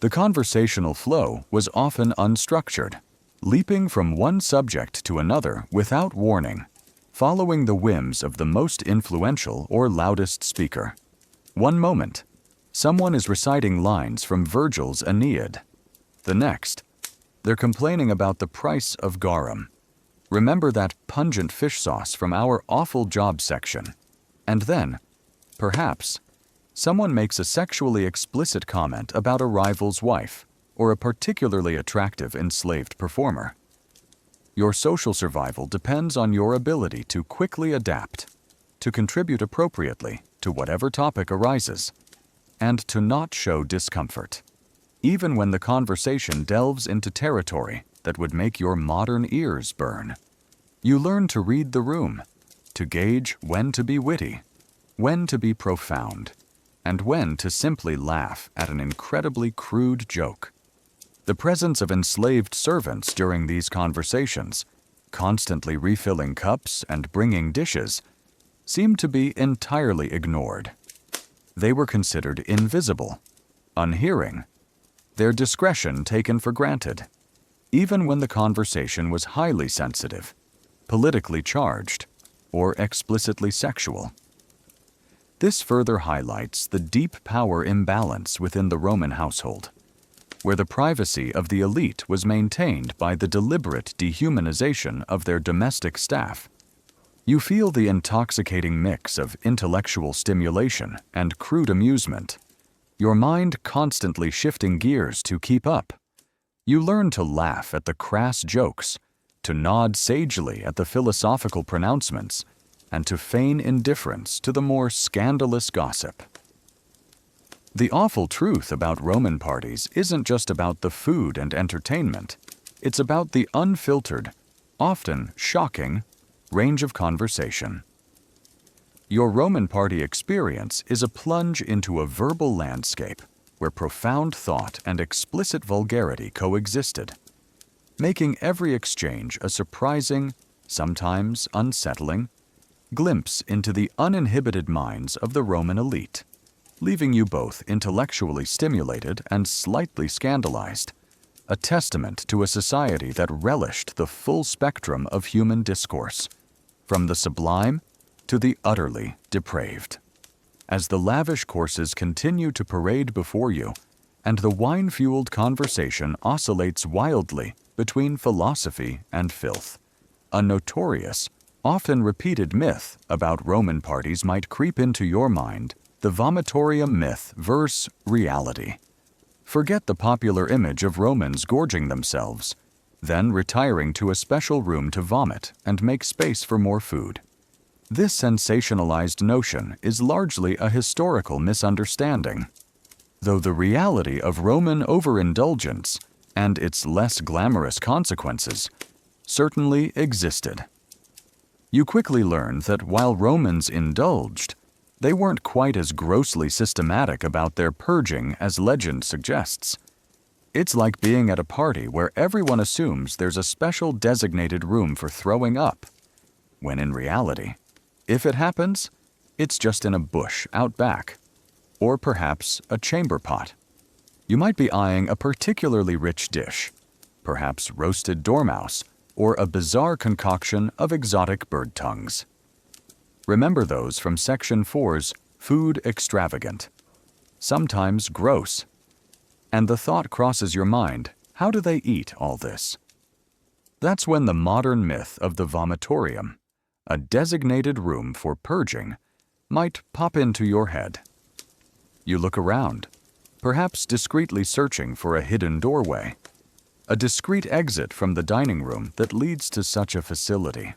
S1: The conversational flow was often unstructured, leaping from one subject to another without warning, following the whims of the most influential or loudest speaker. One moment, someone is reciting lines from Virgil's Aeneid. The next, they're complaining about the price of garum. Remember that pungent fish sauce from our awful job section. And then, perhaps, someone makes a sexually explicit comment about a rival's wife or a particularly attractive enslaved performer. Your social survival depends on your ability to quickly adapt, to contribute appropriately to whatever topic arises, and to not show discomfort, even when the conversation delves into territory that would make your modern ears burn. You learn to read the room, to gauge when to be witty, when to be profound, and when to simply laugh at an incredibly crude joke. The presence of enslaved servants during these conversations, constantly refilling cups and bringing dishes, seemed to be entirely ignored. They were considered invisible, unhearing, their discretion taken for granted, even when the conversation was highly sensitive, politically charged, or explicitly sexual. This further highlights the deep power imbalance within the Roman household, where the privacy of the elite was maintained by the deliberate dehumanization of their domestic staff. You feel the intoxicating mix of intellectual stimulation and crude amusement, your mind constantly shifting gears to keep up. You learn to laugh at the crass jokes, to nod sagely at the philosophical pronouncements, and to feign indifference to the more scandalous gossip. The awful truth about Roman parties isn't just about the food and entertainment. It's about the unfiltered, often shocking, range of conversation. Your Roman party experience is a plunge into a verbal landscape where profound thought and explicit vulgarity coexisted, making every exchange a surprising, sometimes unsettling, glimpse into the uninhibited minds of the Roman elite, leaving you both intellectually stimulated and slightly scandalized, a testament to a society that relished the full spectrum of human discourse, from the sublime to the utterly depraved. As the lavish courses continue to parade before you, and the wine-fueled conversation oscillates wildly between philosophy and filth. A notorious, often repeated myth about Roman parties might creep into your mind: the vomitorium myth versus reality. Forget the popular image of Romans gorging themselves, then retiring to a special room to vomit and make space for more food. This sensationalized notion is largely a historical misunderstanding, though the reality of Roman overindulgence and its less glamorous consequences certainly existed. You quickly learn that while Romans indulged, they weren't quite as grossly systematic about their purging as legend suggests. It's like being at a party where everyone assumes there's a special designated room for throwing up, when in reality, if it happens, it's just in a bush out back, or perhaps a chamber pot. You might be eyeing a particularly rich dish, perhaps roasted dormouse, or a bizarre concoction of exotic bird tongues. Remember those from Section 4's Food Extravagant. Sometimes gross. And the thought crosses your mind, how do they eat all this? That's when the modern myth of the vomitorium, a designated room for purging, might pop into your head. You look around, perhaps discreetly searching for a hidden doorway, a discreet exit from the dining room that leads to such a facility.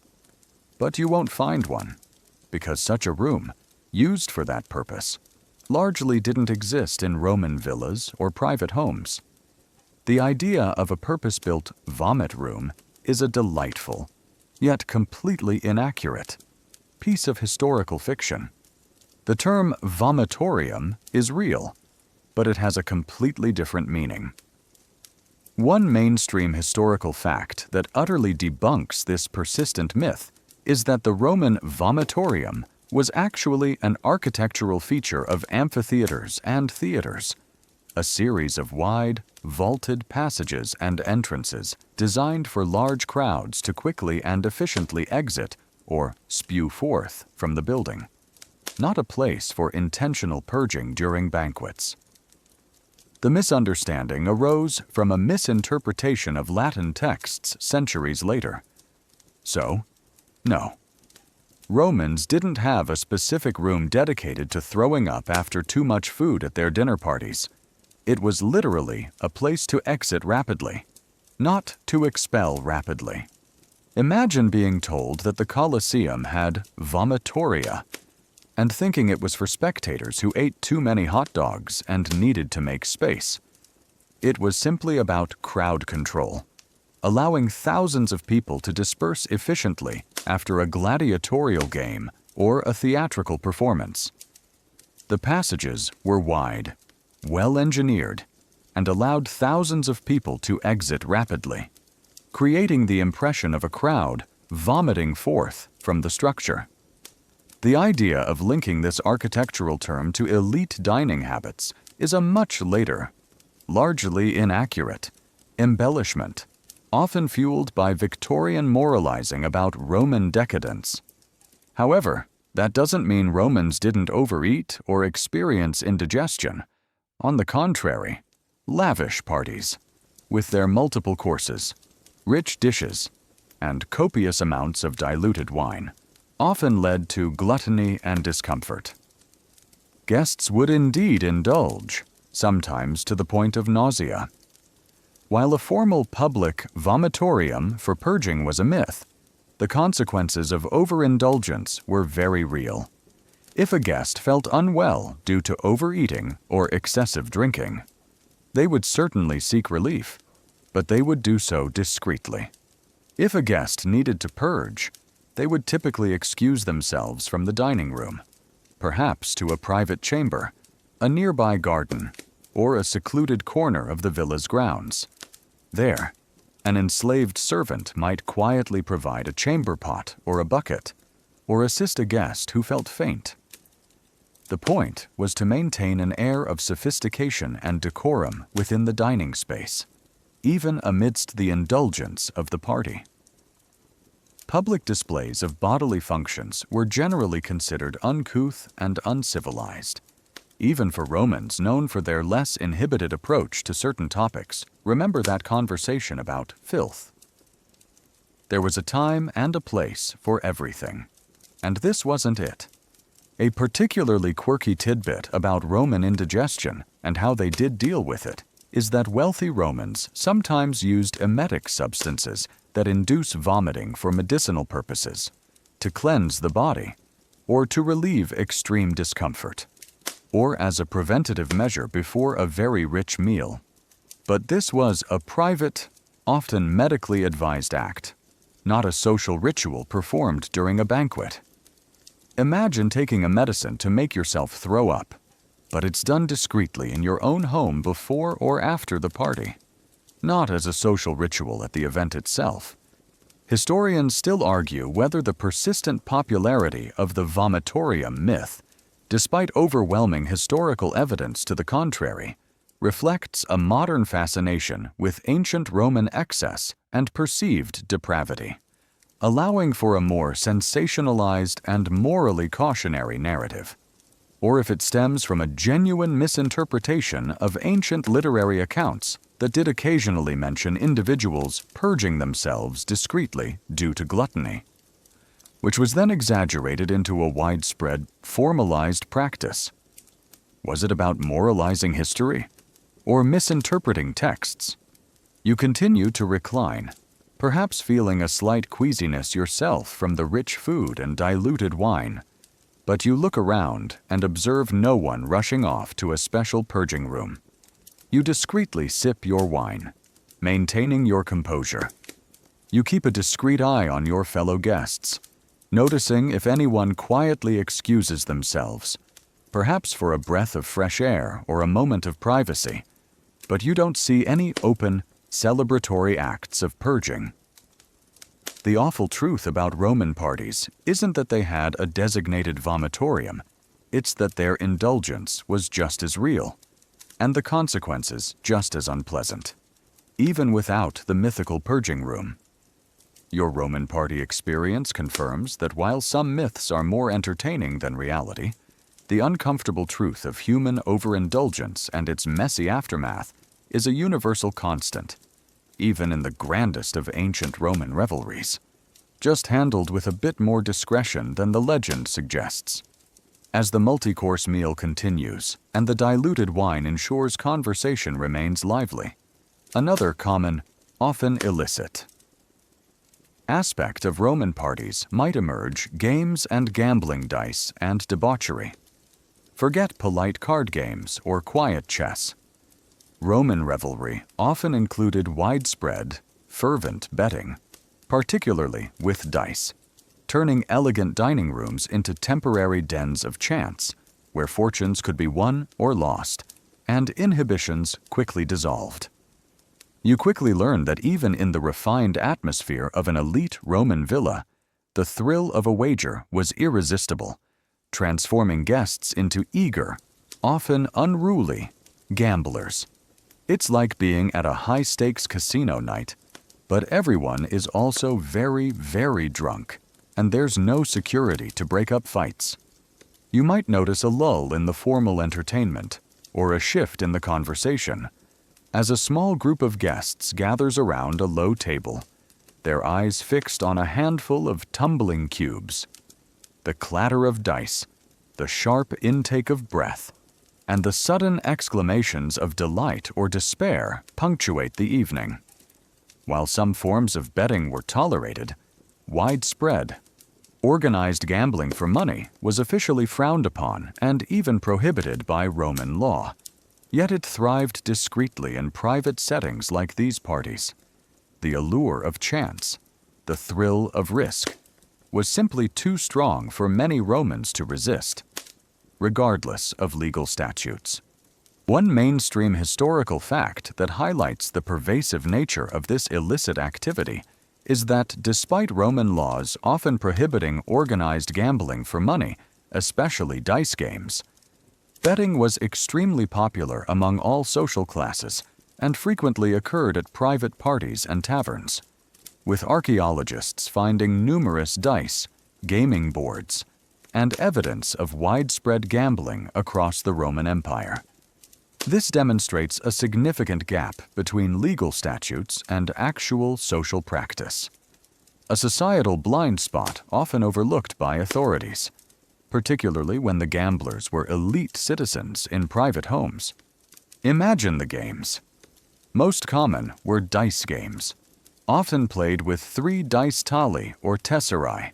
S1: But you won't find one, because such a room, used for that purpose, largely didn't exist in Roman villas or private homes. The idea of a purpose-built vomit room is a delightful, yet completely inaccurate, piece of historical fiction. The term vomitorium is real, but it has a completely different meaning. One mainstream historical fact that utterly debunks this persistent myth is that the Roman vomitorium was actually an architectural feature of amphitheaters and theaters, a series of wide, vaulted passages and entrances designed for large crowds to quickly and efficiently exit or spew forth from the building, not a place for intentional purging during banquets. The misunderstanding arose from a misinterpretation of Latin texts centuries later. So, no. Romans didn't have a specific room dedicated to throwing up after too much food at their dinner parties. It was literally a place to exit rapidly, not to expel rapidly. Imagine being told that the Colosseum had vomitoria, and thinking it was for spectators who ate too many hot dogs and needed to make space. It was simply about crowd control, allowing thousands of people to disperse efficiently after a gladiatorial game or a theatrical performance. The passages were wide, well-engineered, and allowed thousands of people to exit rapidly, creating the impression of a crowd vomiting forth from the structure. The idea of linking this architectural term to elite dining habits is a much later, largely inaccurate, embellishment, often fueled by Victorian moralizing about Roman decadence. However, that doesn't mean Romans didn't overeat or experience indigestion. On the contrary, lavish parties, with their multiple courses, rich dishes, and copious amounts of diluted wine, often led to gluttony and discomfort. Guests would indeed indulge, sometimes to the point of nausea. While a formal public vomitorium for purging was a myth, the consequences of overindulgence were very real. If a guest felt unwell due to overeating or excessive drinking, they would certainly seek relief, but they would do so discreetly. If a guest needed to purge, they would typically excuse themselves from the dining room, perhaps to a private chamber, a nearby garden, or a secluded corner of the villa's grounds. There, an enslaved servant might quietly provide a chamber pot or a bucket, or assist a guest who felt faint. The point was to maintain an air of sophistication and decorum within the dining space, even amidst the indulgence of the party. Public displays of bodily functions were generally considered uncouth and uncivilized. Even for Romans known for their less inhibited approach to certain topics, remember that conversation about filth. There was a time and a place for everything. And this wasn't it. A particularly quirky tidbit about Roman indigestion and how they did deal with it is that wealthy Romans sometimes used emetic substances that induce vomiting for medicinal purposes, to cleanse the body, or to relieve extreme discomfort, or as a preventative measure before a very rich meal. But this was a private, often medically advised act, not a social ritual performed during a banquet. Imagine taking a medicine to make yourself throw up, but it's done discreetly in your own home before or after the party, not as a social ritual at the event itself. Historians still argue whether the persistent popularity of the vomitorium myth, despite overwhelming historical evidence to the contrary, reflects a modern fascination with ancient Roman excess and perceived depravity, allowing for a more sensationalized and morally cautionary narrative, or if it stems from a genuine misinterpretation of ancient literary accounts that did occasionally mention individuals purging themselves discreetly due to gluttony, which was then exaggerated into a widespread, formalized practice. Was it about moralizing history or misinterpreting texts? You continue to recline, perhaps feeling a slight queasiness yourself from the rich food and diluted wine, but you look around and observe no one rushing off to a special purging room. You discreetly sip your wine, maintaining your composure. You keep a discreet eye on your fellow guests, noticing if anyone quietly excuses themselves, perhaps for a breath of fresh air or a moment of privacy, but you don't see any open, celebratory acts of purging. The awful truth about Roman parties isn't that they had a designated vomitorium, it's that their indulgence was just as real, and the consequences just as unpleasant, even without the mythical purging room. Your Roman party experience confirms that while some myths are more entertaining than reality, the uncomfortable truth of human overindulgence and its messy aftermath is a universal constant, even in the grandest of ancient Roman revelries, just handled with a bit more discretion than the legend suggests. As the multi-course meal continues and the diluted wine ensures conversation remains lively, another common, often illicit aspect of Roman parties might emerge: games and gambling dice and debauchery. Forget polite card games or quiet chess. Roman revelry often included widespread, fervent betting, particularly with dice, turning elegant dining rooms into temporary dens of chance, where fortunes could be won or lost, and inhibitions quickly dissolved. You quickly learn that even in the refined atmosphere of an elite Roman villa, the thrill of a wager was irresistible, transforming guests into eager, often unruly, gamblers. It's like being at a high-stakes casino night, but everyone is also very, very drunk, and there's no security to break up fights. You might notice a lull in the formal entertainment, or a shift in the conversation, as a small group of guests gathers around a low table, their eyes fixed on a handful of tumbling cubes. The clatter of dice, the sharp intake of breath, and the sudden exclamations of delight or despair punctuate the evening. While some forms of betting were tolerated, widespread, organized gambling for money was officially frowned upon and even prohibited by Roman law. Yet it thrived discreetly in private settings like these parties. The allure of chance, the thrill of risk, was simply too strong for many Romans to resist, regardless of legal statutes. One mainstream historical fact that highlights the pervasive nature of this illicit activity is that despite Roman laws often prohibiting organized gambling for money, especially dice games, betting was extremely popular among all social classes and frequently occurred at private parties and taverns, with archaeologists finding numerous dice, gaming boards, and evidence of widespread gambling across the Roman Empire. This demonstrates a significant gap between legal statutes and actual social practice, a societal blind spot often overlooked by authorities, particularly when the gamblers were elite citizens in private homes. Imagine the games. Most common were dice games, often played with 3 dice tali or tesserae,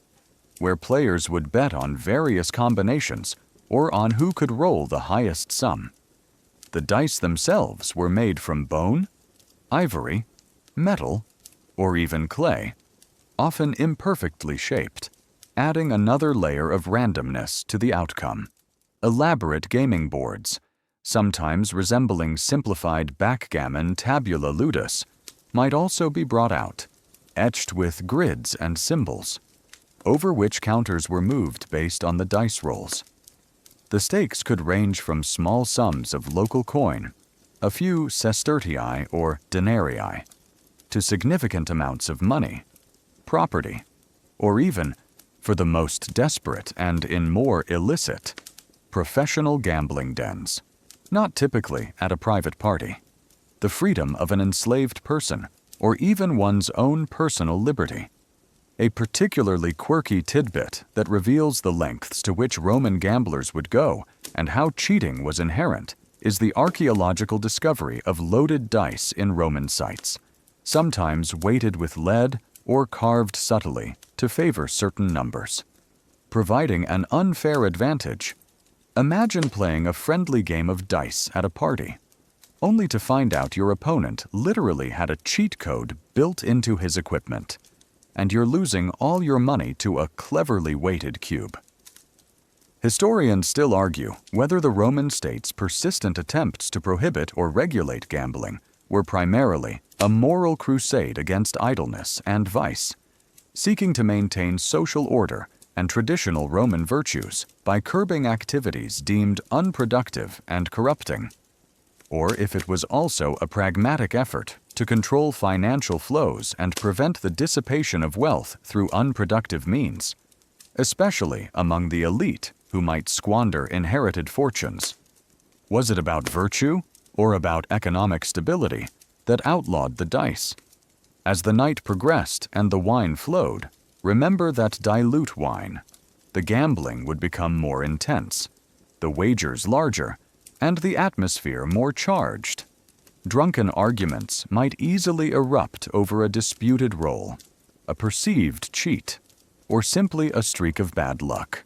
S1: where players would bet on various combinations or on who could roll the highest sum. The dice themselves were made from bone, ivory, metal, or even clay, often imperfectly shaped, adding another layer of randomness to the outcome. Elaborate gaming boards, sometimes resembling simplified backgammon tabula ludus, might also be brought out, etched with grids and symbols, over which counters were moved based on the dice rolls. The stakes could range from small sums of local coin, a few sestertii or denarii, to significant amounts of money, property, or even, for the most desperate and in more illicit, professional gambling dens, not typically at a private party. The freedom of an enslaved person, or even one's own personal liberty. A particularly quirky tidbit that reveals the lengths to which Roman gamblers would go and how cheating was inherent is the archaeological discovery of loaded dice in Roman sites, sometimes weighted with lead or carved subtly to favor certain numbers. Providing an unfair advantage, imagine playing a friendly game of dice at a party, only to find out your opponent literally had a cheat code built into his equipment, and you're losing all your money to a cleverly weighted cube. Historians still argue whether the Roman state's persistent attempts to prohibit or regulate gambling were primarily a moral crusade against idleness and vice, seeking to maintain social order and traditional Roman virtues by curbing activities deemed unproductive and corrupting, or if it was also a pragmatic effort to control financial flows and prevent the dissipation of wealth through unproductive means, especially among the elite who might squander inherited fortunes. Was it about virtue or about economic stability that outlawed the dice? As the night progressed and the wine flowed, remember that dilute wine. The gambling would become more intense, the wagers larger, and the atmosphere more charged. Drunken arguments might easily erupt over a disputed roll, a perceived cheat, or simply a streak of bad luck.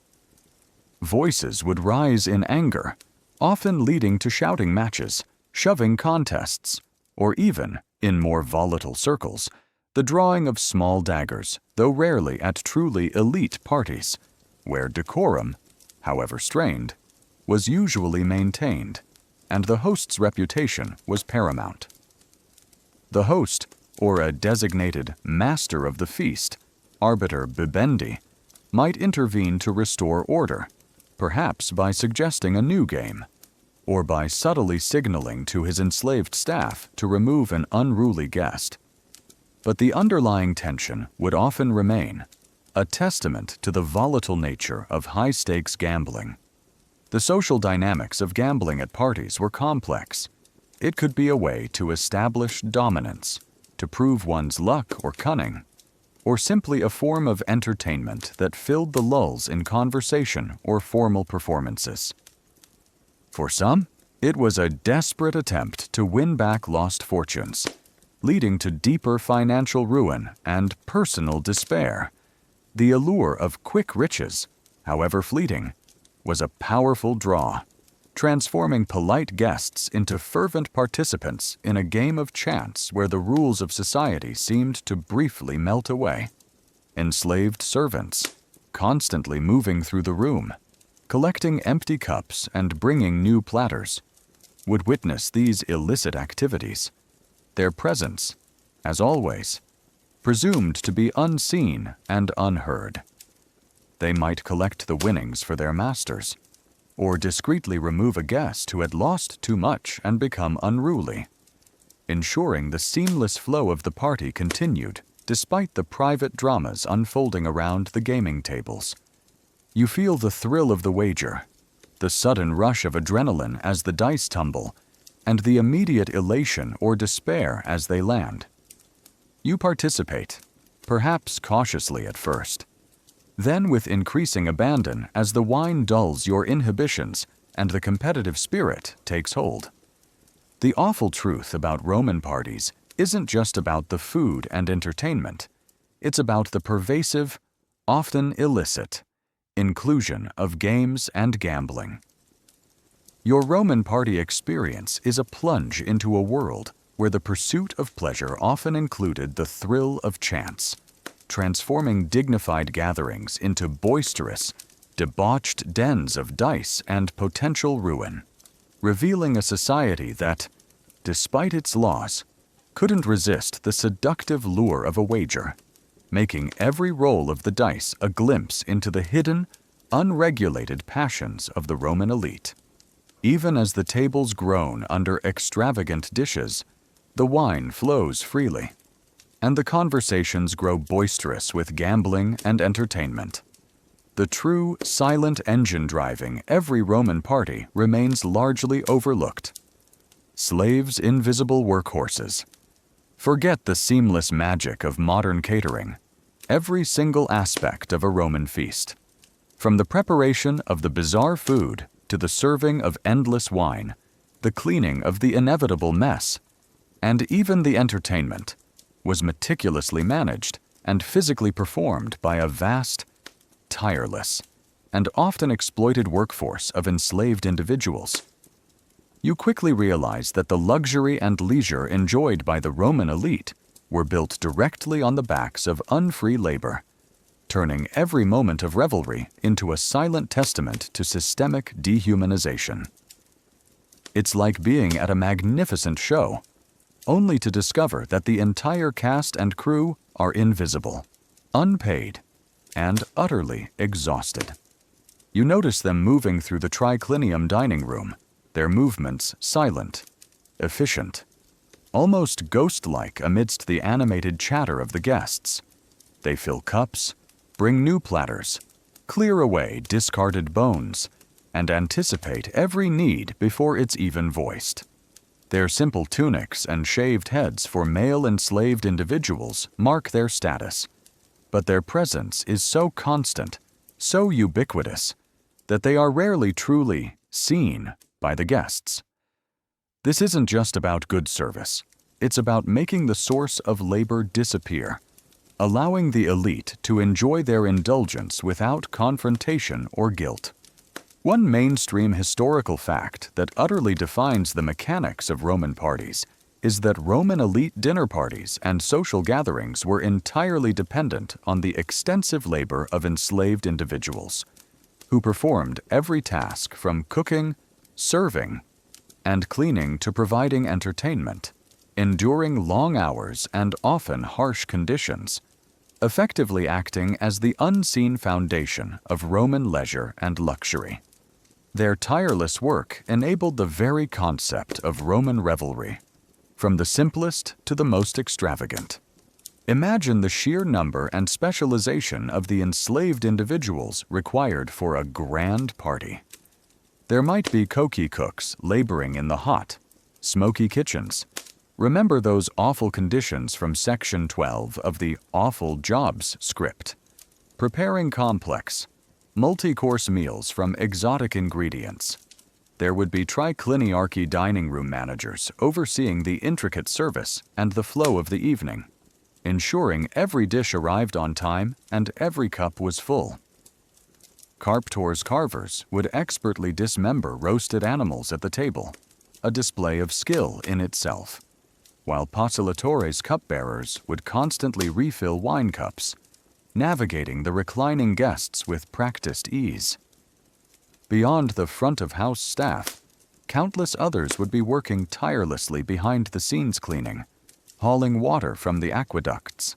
S1: Voices would rise in anger, often leading to shouting matches, shoving contests, or even, in more volatile circles, the drawing of small daggers, though rarely at truly elite parties, where decorum, however strained, was usually maintained, and the host's reputation was paramount. The host, or a designated master of the feast, arbiter bibendi, might intervene to restore order, perhaps by suggesting a new game, or by subtly signaling to his enslaved staff to remove an unruly guest. But the underlying tension would often remain, a testament to the volatile nature of high-stakes gambling. The social dynamics of gambling at parties were complex. It could be a way to establish dominance, to prove one's luck or cunning, or simply a form of entertainment that filled the lulls in conversation or formal performances. For some, it was a desperate attempt to win back lost fortunes, leading to deeper financial ruin and personal despair. The allure of quick riches, however fleeting, was a powerful draw, transforming polite guests into fervent participants in a game of chance where the rules of society seemed to briefly melt away. Enslaved servants, constantly moving through the room, collecting empty cups and bringing new platters, would witness these illicit activities, their presence, as always, presumed to be unseen and unheard. They might collect the winnings for their masters, or discreetly remove a guest who had lost too much and become unruly, ensuring the seamless flow of the party continued despite the private dramas unfolding around the gaming tables. You feel the thrill of the wager, the sudden rush of adrenaline as the dice tumble, and the immediate elation or despair as they land. You participate, perhaps cautiously at first, then with increasing abandon as the wine dulls your inhibitions and the competitive spirit takes hold. The awful truth about Roman parties isn't just about the food and entertainment. It's about the pervasive, often illicit, inclusion of games and gambling. Your Roman party experience is a plunge into a world where the pursuit of pleasure often included the thrill of chance, transforming dignified gatherings into boisterous, debauched dens of dice and potential ruin, revealing a society that, despite its laws, couldn't resist the seductive lure of a wager, making every roll of the dice a glimpse into the hidden, unregulated passions of the Roman elite. Even as the tables groan under extravagant dishes, the wine flows freely, and the conversations grow boisterous with gambling and entertainment. The true, silent engine driving every Roman party remains largely overlooked. Slaves' invisible workhorses. Forget the seamless magic of modern catering. Every single aspect of a Roman feast, from the preparation of the bizarre food to the serving of endless wine, the cleaning of the inevitable mess, and even the entertainment, was meticulously managed and physically performed by a vast, tireless, and often exploited workforce of enslaved individuals. You quickly realize that the luxury and leisure enjoyed by the Roman elite were built directly on the backs of unfree labor, turning every moment of revelry into a silent testament to systemic dehumanization. It's like being at a magnificent show, only to discover that the entire cast and crew are invisible, unpaid, and utterly exhausted. You notice them moving through the triclinium dining room, their movements silent, efficient, almost ghost-like amidst the animated chatter of the guests. They fill cups, bring new platters, clear away discarded bones, and anticipate every need before it's even voiced. Their simple tunics and shaved heads for male enslaved individuals mark their status, but their presence is so constant, so ubiquitous, that they are rarely truly seen by the guests. This isn't just about good service. It's about making the source of labor disappear, allowing the elite to enjoy their indulgence without confrontation or guilt. One mainstream historical fact that utterly defines the mechanics of Roman parties is that Roman elite dinner parties and social gatherings were entirely dependent on the extensive labor of enslaved individuals, who performed every task from cooking, serving, and cleaning to providing entertainment, enduring long hours and often harsh conditions, effectively acting as the unseen foundation of Roman leisure and luxury. Their tireless work enabled the very concept of Roman revelry, from the simplest to the most extravagant. Imagine the sheer number and specialization of the enslaved individuals required for a grand party. There might be koki cooks laboring in the hot, smoky kitchens. Remember those awful conditions from Section 12 of the Awful Jobs script. Preparing complex, multi-course meals from exotic ingredients. There would be tricliniarchy dining room managers overseeing the intricate service and the flow of the evening, ensuring every dish arrived on time and every cup was full. Carptors carvers would expertly dismember roasted animals at the table, a display of skill in itself, while passilatores cupbearers would constantly refill wine cups, navigating the reclining guests with practiced ease. Beyond the front-of-house staff, countless others would be working tirelessly behind the scenes cleaning, hauling water from the aqueducts,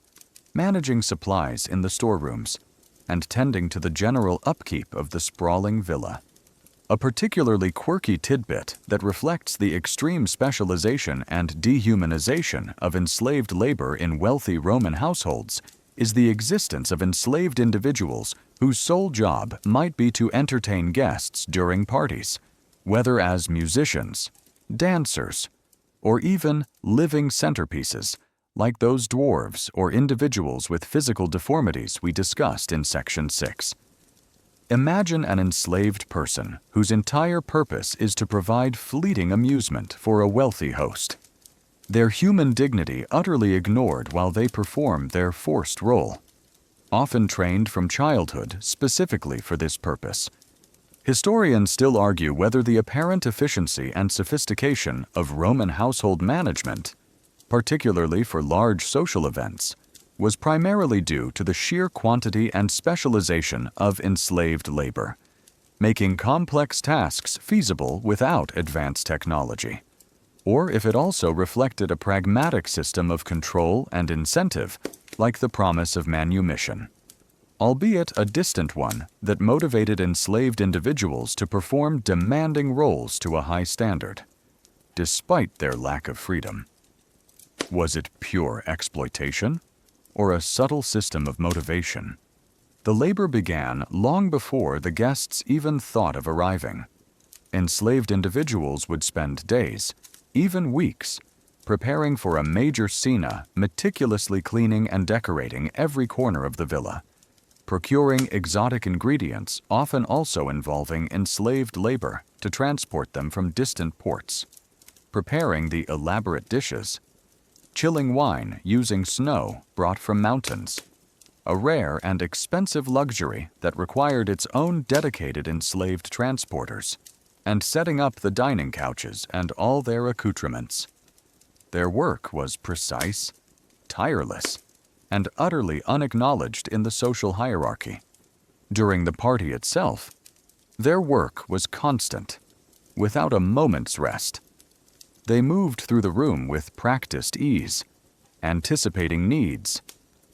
S1: managing supplies in the storerooms, and tending to the general upkeep of the sprawling villa. A particularly quirky tidbit that reflects the extreme specialization and dehumanization of enslaved labor in wealthy Roman households is the existence of enslaved individuals whose sole job might be to entertain guests during parties, whether as musicians, dancers, or even living centerpieces, like those dwarves or individuals with physical deformities we discussed in Section 6. Imagine an enslaved person whose entire purpose is to provide fleeting amusement for a wealthy host. Their human dignity utterly ignored while they perform their forced role, often trained from childhood specifically for this purpose. Historians still argue whether the apparent efficiency and sophistication of Roman household management, particularly for large social events, was primarily due to the sheer quantity and specialization of enslaved labor, making complex tasks feasible without advanced technology, or if it also reflected a pragmatic system of control and incentive, like the promise of manumission, albeit a distant one that motivated enslaved individuals to perform demanding roles to a high standard, despite their lack of freedom. Was it pure exploitation, or a subtle system of motivation? The labor began long before the guests even thought of arriving. Enslaved individuals would spend days, even weeks, preparing for a major cena, meticulously cleaning and decorating every corner of the villa, procuring exotic ingredients, often also involving enslaved labor, to transport them from distant ports, preparing the elaborate dishes, chilling wine using snow brought from mountains, a rare and expensive luxury that required its own dedicated enslaved transporters, and setting up the dining couches and all their accoutrements. Their work was precise, tireless, and utterly unacknowledged in the social hierarchy. During the party itself, their work was constant, without a moment's rest. They moved through the room with practiced ease, anticipating needs,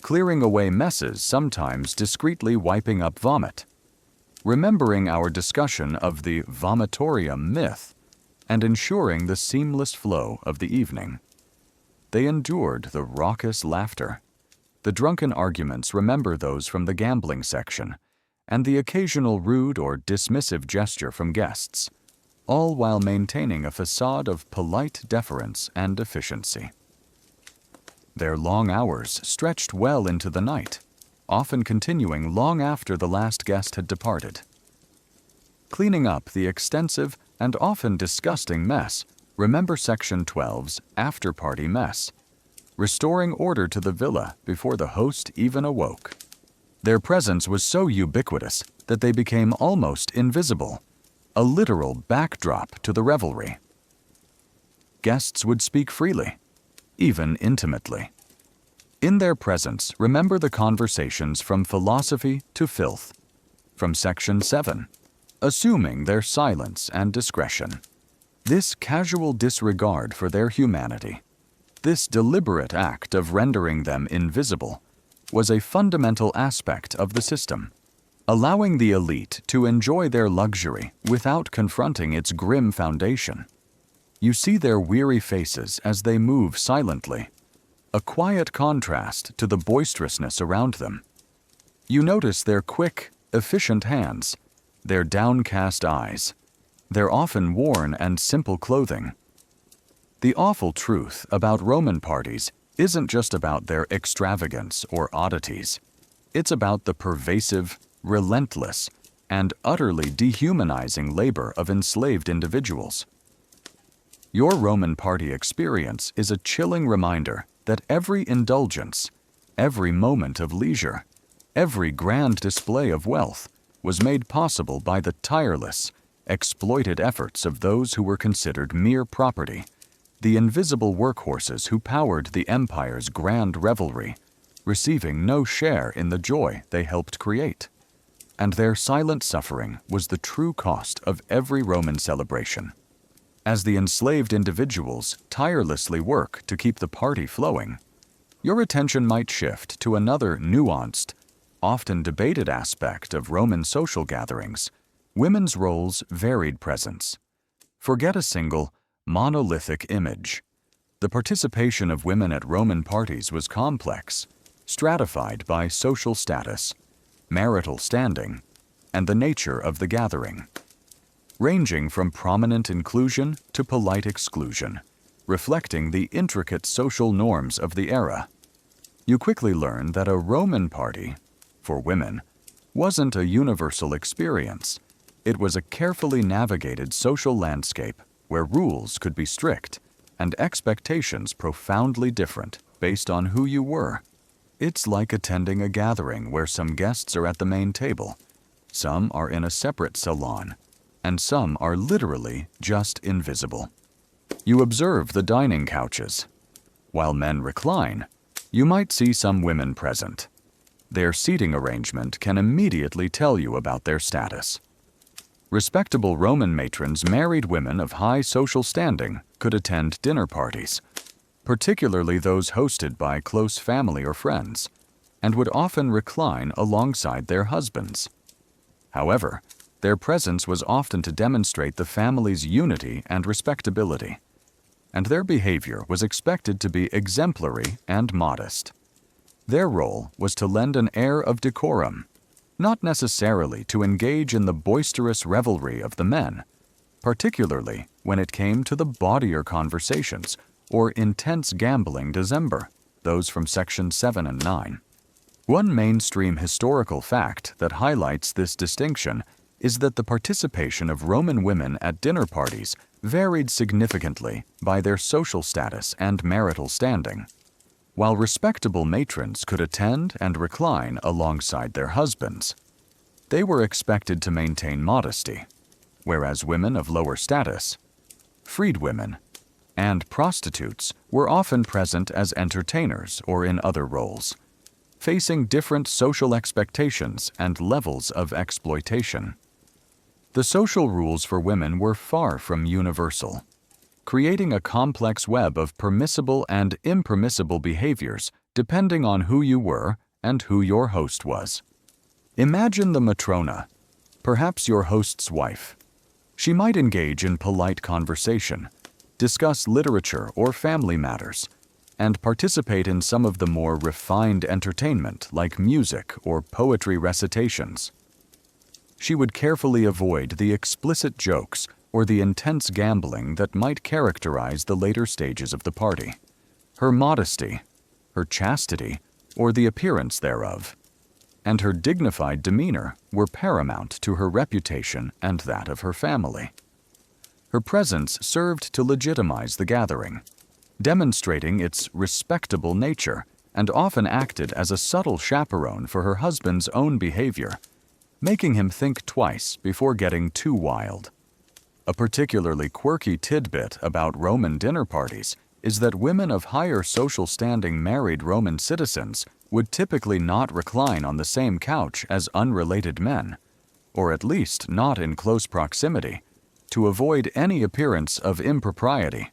S1: clearing away messes, sometimes discreetly wiping up vomit, remembering our discussion of the vomitorium myth, and ensuring the seamless flow of the evening. They endured the raucous laughter, the drunken arguments, remember those from the gambling section, and the occasional rude or dismissive gesture from guests, all while maintaining a facade of polite deference and efficiency. Their long hours stretched well into the night, often continuing long after the last guest had departed. Cleaning up the extensive and often disgusting mess, remember Section 12's after-party mess, restoring order to the villa before the host even awoke. Their presence was so ubiquitous that they became almost invisible, a literal backdrop to the revelry. Guests would speak freely, even intimately. In their presence, remember the conversations from philosophy to filth, from Section 7, assuming their silence and discretion. This casual disregard for their humanity, this deliberate act of rendering them invisible, was a fundamental aspect of the system, allowing the elite to enjoy their luxury without confronting its grim foundation. You see their weary faces as they move silently, a quiet contrast to the boisterousness around them. You notice their quick, efficient hands, their downcast eyes, their often worn and simple clothing. The awful truth about Roman parties isn't just about their extravagance or oddities. It's about the pervasive, relentless, and utterly dehumanizing labor of enslaved individuals. Your Roman party experience is a chilling reminder that every indulgence, every moment of leisure, every grand display of wealth was made possible by the tireless, exploited efforts of those who were considered mere property, the invisible workhorses who powered the empire's grand revelry, receiving no share in the joy they helped create. And their silent suffering was the true cost of every Roman celebration. As the enslaved individuals tirelessly work to keep the party flowing, your attention might shift to another nuanced, often debated aspect of Roman social gatherings: women's roles, varied presence. Forget a single, monolithic image. The participation of women at Roman parties was complex, stratified by social status, marital standing, and the nature of the gathering, ranging from prominent inclusion to polite exclusion, reflecting the intricate social norms of the era. You quickly learn that a Roman party, for women, wasn't a universal experience. It was a carefully navigated social landscape where rules could be strict and expectations profoundly different based on who you were. It's like attending a gathering where some guests are at the main table, some are in a separate salon, and some are literally just invisible. You observe the dining couches. While men recline, you might see some women present. Their seating arrangement can immediately tell you about their status. Respectable Roman matrons married women of high social standing could attend dinner parties, particularly those hosted by close family or friends, and would often recline alongside their husbands. However, their presence was often to demonstrate the family's unity and respectability, and their behavior was expected to be exemplary and modest. Their role was to lend an air of decorum, not necessarily to engage in the boisterous revelry of the men, particularly when it came to the bawdier conversations or intense gambling December, those from Section 7 and 9. One mainstream historical fact that highlights this distinction is that the participation of Roman women at dinner parties varied significantly by their social status and marital standing. While respectable matrons could attend and recline alongside their husbands, they were expected to maintain modesty, whereas women of lower status, freedwomen, and prostitutes were often present as entertainers or in other roles, facing different social expectations and levels of exploitation. The social rules for women were far from universal, creating a complex web of permissible and impermissible behaviors depending on who you were and who your host was. Imagine the matrona, perhaps your host's wife. She might engage in polite conversation, discuss literature or family matters, and participate in some of the more refined entertainment like music or poetry recitations. She would carefully avoid the explicit jokes or the intense gambling that might characterize the later stages of the party. Her modesty, her chastity, or the appearance thereof, and her dignified demeanor were paramount to her reputation and that of her family. Her presence served to legitimize the gathering, demonstrating its respectable nature, and often acted as a subtle chaperone for her husband's own behavior, making him think twice before getting too wild. A particularly quirky tidbit about Roman dinner parties is that women of higher social standing married Roman citizens would typically not recline on the same couch as unrelated men, or at least not in close proximity, to avoid any appearance of impropriety.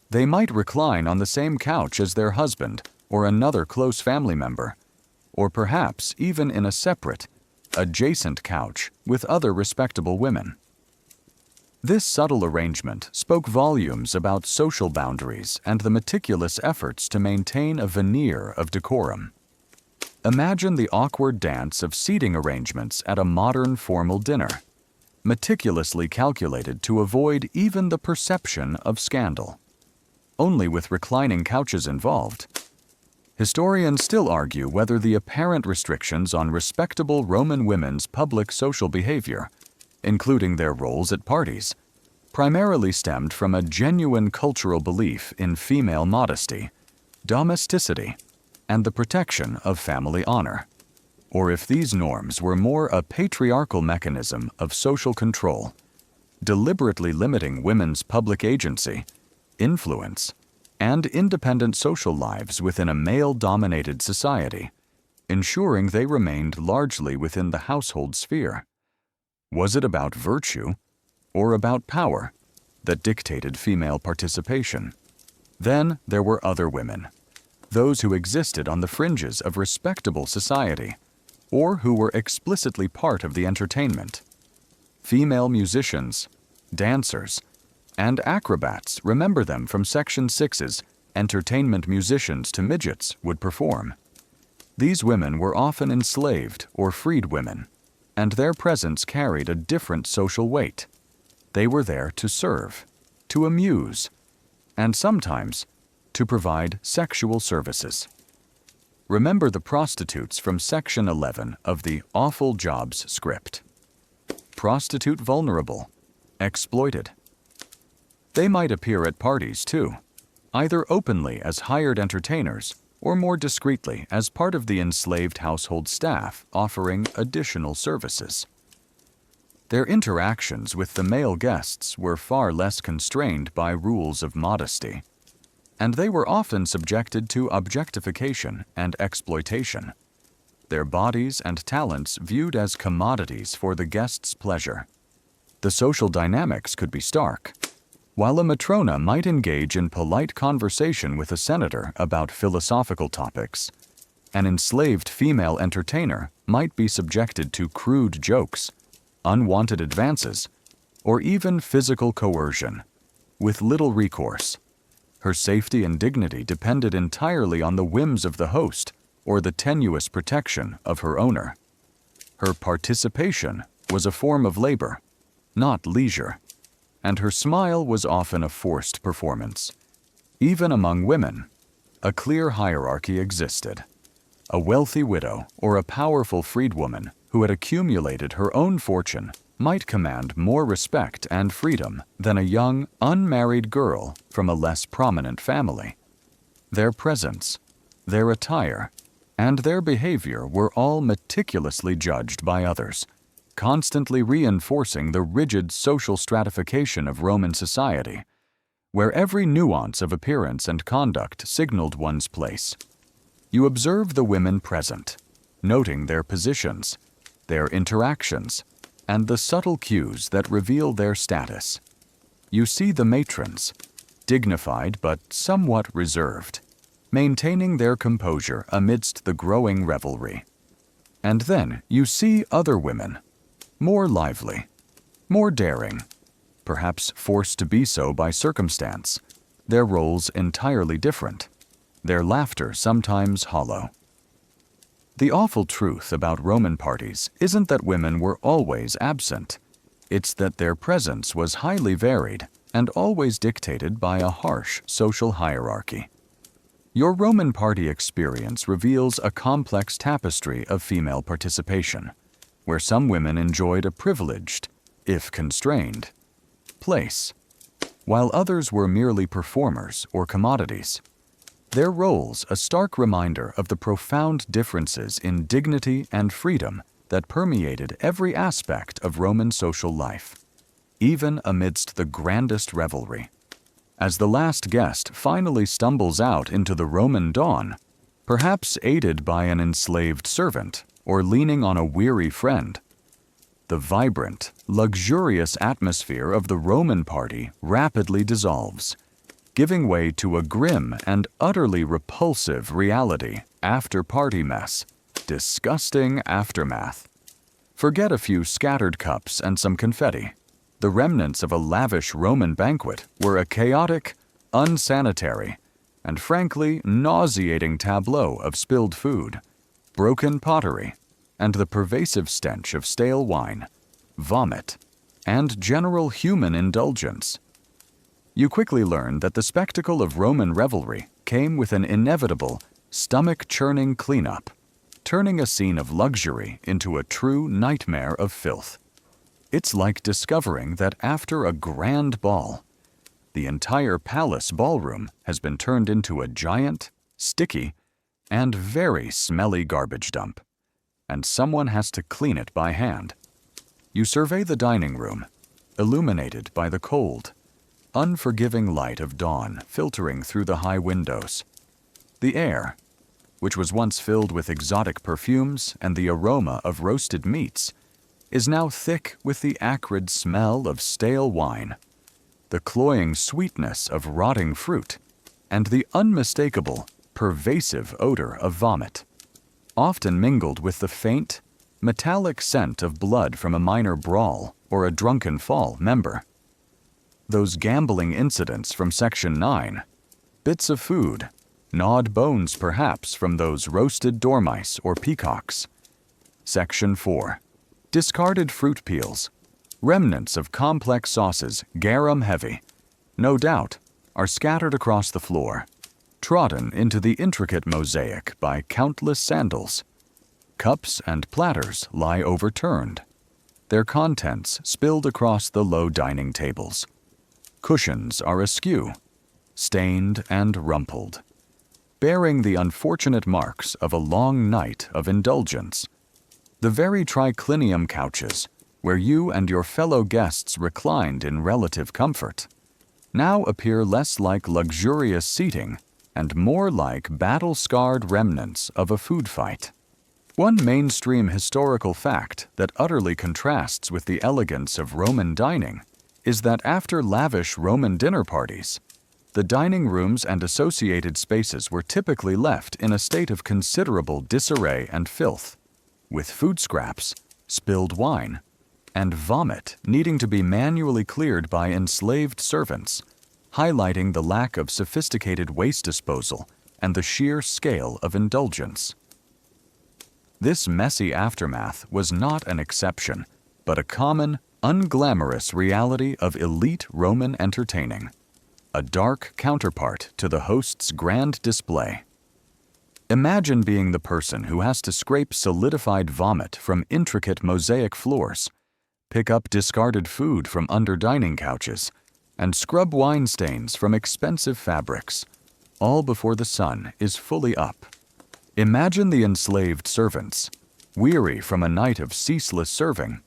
S1: They might recline on the same couch as their husband or another close family member, or perhaps even in a separate, adjacent couch with other respectable women. This subtle arrangement spoke volumes about social boundaries and the meticulous efforts to maintain a veneer of decorum. Imagine the awkward dance of seating arrangements at a modern formal dinner, meticulously calculated to avoid even the perception of scandal. Only with reclining couches involved. Historians still argue whether the apparent restrictions on respectable Roman women's public social behavior, including their roles at parties, primarily stemmed from a genuine cultural belief in female modesty, domesticity, and the protection of family honor, or if these norms were more a patriarchal mechanism of social control, deliberately limiting women's public agency, influence, and independent social lives within a male-dominated society, ensuring they remained largely within the household sphere. Was it about virtue or about power that dictated female participation? Then there were other women, those who existed on the fringes of respectable society, or who were explicitly part of the entertainment. Female musicians, dancers, and acrobats, remember them from Section 6's Entertainment Musicians to Midgets, would perform. These women were often enslaved or freed women, and their presence carried a different social weight. They were there to serve, to amuse, and sometimes to provide sexual services. Remember the prostitutes from Section 11 of the Awful Jobs script. Prostitute vulnerable, exploited. They might appear at parties too, either openly as hired entertainers or more discreetly as part of the enslaved household staff offering additional services. Their interactions with the male guests were far less constrained by rules of modesty, and they were often subjected to objectification and exploitation, their bodies and talents viewed as commodities for the guests' pleasure. The social dynamics could be stark. While a matrona might engage in polite conversation with a senator about philosophical topics, an enslaved female entertainer might be subjected to crude jokes, unwanted advances, or even physical coercion, with little recourse. Her safety and dignity depended entirely on the whims of the host or the tenuous protection of her owner. Her participation was a form of labor, not leisure, and her smile was often a forced performance. Even among women, a clear hierarchy existed. A wealthy widow or a powerful freedwoman who had accumulated her own fortune might command more respect and freedom than a young, unmarried girl from a less prominent family. Their presence, their attire, and their behavior were all meticulously judged by others, constantly reinforcing the rigid social stratification of Roman society, where every nuance of appearance and conduct signaled one's place. You observe the women present, noting their positions, their interactions, and the subtle cues that reveal their status. You see the matrons, dignified but somewhat reserved, maintaining their composure amidst the growing revelry. And then you see other women, more lively, more daring, perhaps forced to be so by circumstance, their roles entirely different, their laughter sometimes hollow. The awful truth about Roman parties isn't that women were always absent. It's that their presence was highly varied and always dictated by a harsh social hierarchy. Your Roman party experience reveals a complex tapestry of female participation, where some women enjoyed a privileged, if constrained, place, while others were merely performers or commodities. Their roles a stark reminder of the profound differences in dignity and freedom that permeated every aspect of Roman social life, even amidst the grandest revelry. As the last guest finally stumbles out into the Roman dawn, perhaps aided by an enslaved servant or leaning on a weary friend, the vibrant, luxurious atmosphere of the Roman party rapidly dissolves, giving way to a grim and utterly repulsive reality after party mess, disgusting aftermath. Forget a few scattered cups and some confetti. The remnants of a lavish Roman banquet were a chaotic, unsanitary, and frankly nauseating tableau of spilled food, broken pottery, and the pervasive stench of stale wine, vomit, and general human indulgence. You quickly learn that the spectacle of Roman revelry came with an inevitable, stomach-churning cleanup, turning a scene of luxury into a true nightmare of filth. It's like discovering that after a grand ball, the entire palace ballroom has been turned into a giant, sticky, and very smelly garbage dump, and someone has to clean it by hand. You survey the dining room, illuminated by the cold, unforgiving light of dawn filtering through the high windows. The air, which was once filled with exotic perfumes and the aroma of roasted meats, is now thick with the acrid smell of stale wine, the cloying sweetness of rotting fruit, and the unmistakable, pervasive odor of vomit, often mingled with the faint, metallic scent of blood from a minor brawl or a drunken fall member. Those gambling incidents from Section 9, bits of food, gnawed bones perhaps from those roasted dormice or peacocks. Section 4. Discarded fruit peels. Remnants of complex sauces, garum heavy, no doubt, are scattered across the floor, trodden into the intricate mosaic by countless sandals. Cups and platters lie overturned, their contents spilled across the low dining tables. Cushions are askew, stained and rumpled, bearing the unfortunate marks of a long night of indulgence. The very triclinium couches, where you and your fellow guests reclined in relative comfort, now appear less like luxurious seating and more like battle-scarred remnants of a food fight. One mainstream historical fact that utterly contrasts with the elegance of Roman dining is that after lavish Roman dinner parties, the dining rooms and associated spaces were typically left in a state of considerable disarray and filth, with food scraps, spilled wine, and vomit needing to be manually cleared by enslaved servants, highlighting the lack of sophisticated waste disposal and the sheer scale of indulgence. This messy aftermath was not an exception, but a common, unglamorous reality of elite Roman entertaining, a dark counterpart to the host's grand display. Imagine being the person who has to scrape solidified vomit from intricate mosaic floors, pick up discarded food from under dining couches, and scrub wine stains from expensive fabrics, all before the sun is fully up. Imagine the enslaved servants, weary from a night of ceaseless serving.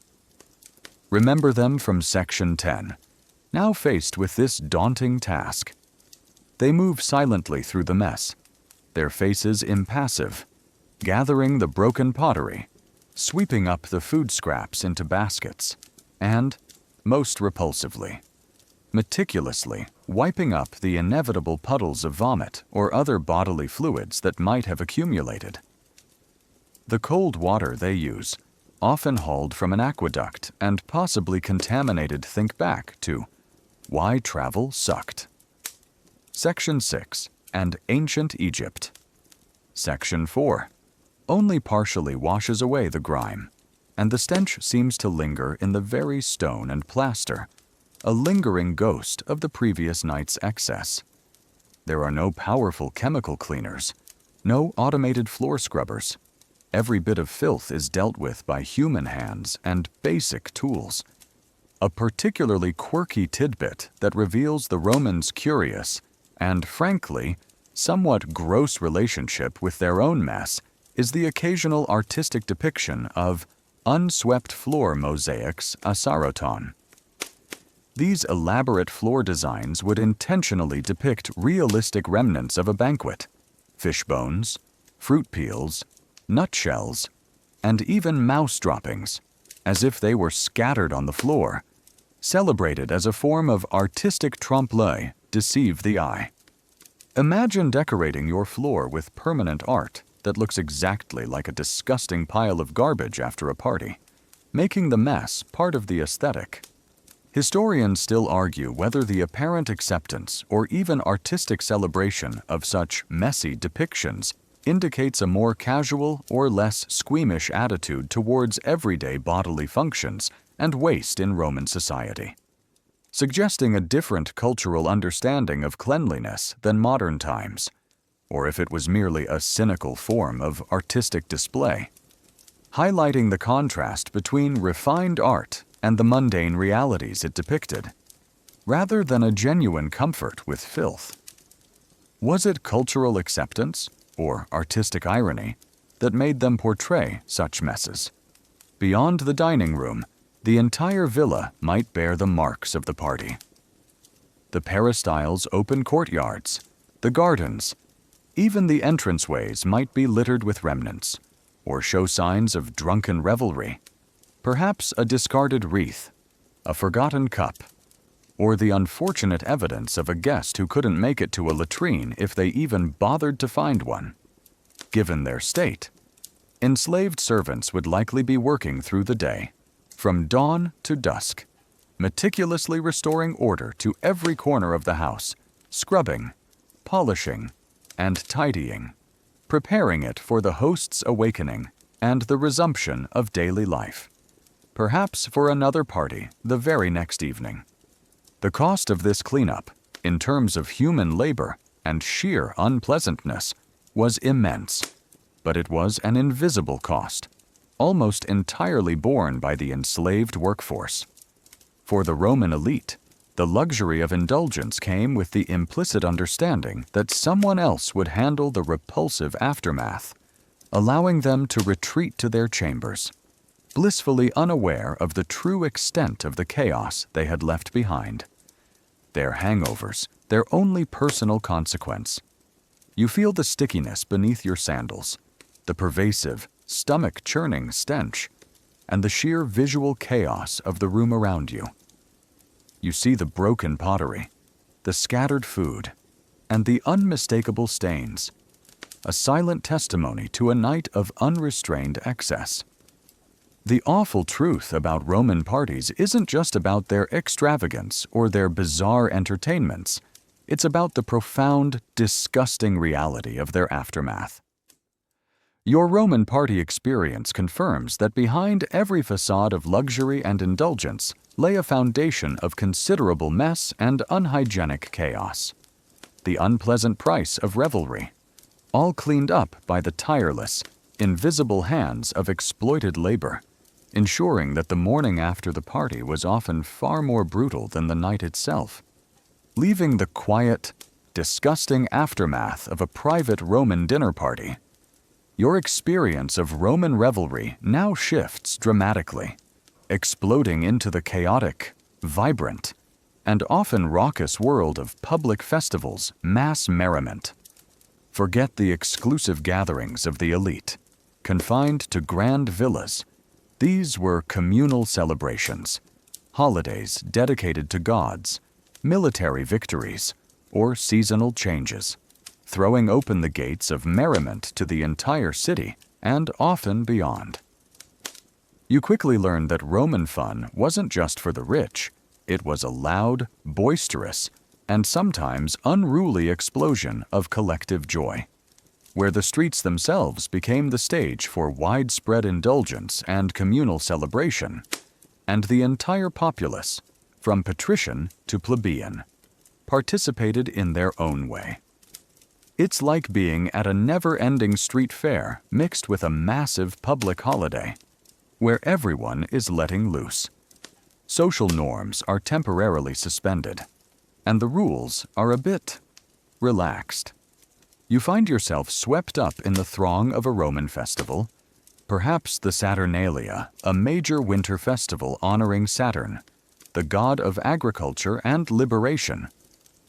S1: Remember them from Section 10, now faced with this daunting task. They move silently through the mess, their faces impassive, gathering the broken pottery, sweeping up the food scraps into baskets, and, most repulsively, meticulously wiping up the inevitable puddles of vomit or other bodily fluids that might have accumulated. The cold water they use, often hauled from an aqueduct and possibly contaminated, think back to Why Travel Sucked. Section 6. And Ancient Egypt. Section 4. Only partially washes away the grime, and the stench seems to linger in the very stone and plaster, a lingering ghost of the previous night's excess. There are no powerful chemical cleaners, no automated floor scrubbers. Every bit of filth is dealt with by human hands and basic tools. A particularly quirky tidbit that reveals the Romans' curious and, frankly, somewhat gross relationship with their own mess is the occasional artistic depiction of unswept floor mosaics asaroton. These elaborate floor designs would intentionally depict realistic remnants of a banquet, fish bones, fruit peels, nutshells, and even mouse droppings, as if they were scattered on the floor, celebrated as a form of artistic trompe-l'oeil, deceive the eye. Imagine decorating your floor with permanent art that looks exactly like a disgusting pile of garbage after a party, making the mess part of the aesthetic. Historians still argue whether the apparent acceptance or even artistic celebration of such messy depictions indicates a more casual or less squeamish attitude towards everyday bodily functions and waste in Roman society, suggesting a different cultural understanding of cleanliness than modern times, or if it was merely a cynical form of artistic display, highlighting the contrast between refined art and the mundane realities it depicted, rather than a genuine comfort with filth. Was it cultural acceptance, or artistic irony, that made them portray such messes? Beyond the dining room, the entire villa might bear the marks of the party. The peristyle's open courtyards, the gardens, even the entranceways might be littered with remnants, or show signs of drunken revelry. Perhaps a discarded wreath, a forgotten cup, or the unfortunate evidence of a guest who couldn't make it to a latrine if they even bothered to find one. Given their state, enslaved servants would likely be working through the day, from dawn to dusk, meticulously restoring order to every corner of the house, scrubbing, polishing, and tidying, preparing it for the host's awakening and the resumption of daily life, perhaps for another party the very next evening. The cost of this cleanup, in terms of human labor and sheer unpleasantness, was immense, but it was an invisible cost, almost entirely borne by the enslaved workforce. For the Roman elite, the luxury of indulgence came with the implicit understanding that someone else would handle the repulsive aftermath, allowing them to retreat to their chambers, blissfully unaware of the true extent of the chaos they had left behind. Their hangovers, their only personal consequence. You feel the stickiness beneath your sandals, the pervasive, stomach-churning stench, and the sheer visual chaos of the room around you. You see the broken pottery, the scattered food, and the unmistakable stains, a silent testimony to a night of unrestrained excess. The awful truth about Roman parties isn't just about their extravagance or their bizarre entertainments. It's about the profound, disgusting reality of their aftermath. Your Roman party experience confirms that behind every facade of luxury and indulgence lay a foundation of considerable mess and unhygienic chaos. The unpleasant price of revelry, all cleaned up by the tireless, invisible hands of exploited labor, ensuring that the morning after the party was often far more brutal than the night itself, leaving the quiet, disgusting aftermath of a private Roman dinner party. Your experience of Roman revelry now shifts dramatically, exploding into the chaotic, vibrant, and often raucous world of public festivals, mass merriment. Forget the exclusive gatherings of the elite, confined to grand villas. These were communal celebrations, holidays dedicated to gods, military victories, or seasonal changes, throwing open the gates of merriment to the entire city and often beyond. You quickly learned that Roman fun wasn't just for the rich. It was a loud, boisterous, and sometimes unruly explosion of collective joy, where the streets themselves became the stage for widespread indulgence and communal celebration, and the entire populace, from patrician to plebeian, participated in their own way. It's like being at a never-ending street fair mixed with a massive public holiday, where everyone is letting loose. Social norms are temporarily suspended, and the rules are a bit relaxed. You find yourself swept up in the throng of a Roman festival, perhaps the Saturnalia, a major winter festival honoring Saturn, the god of agriculture and liberation,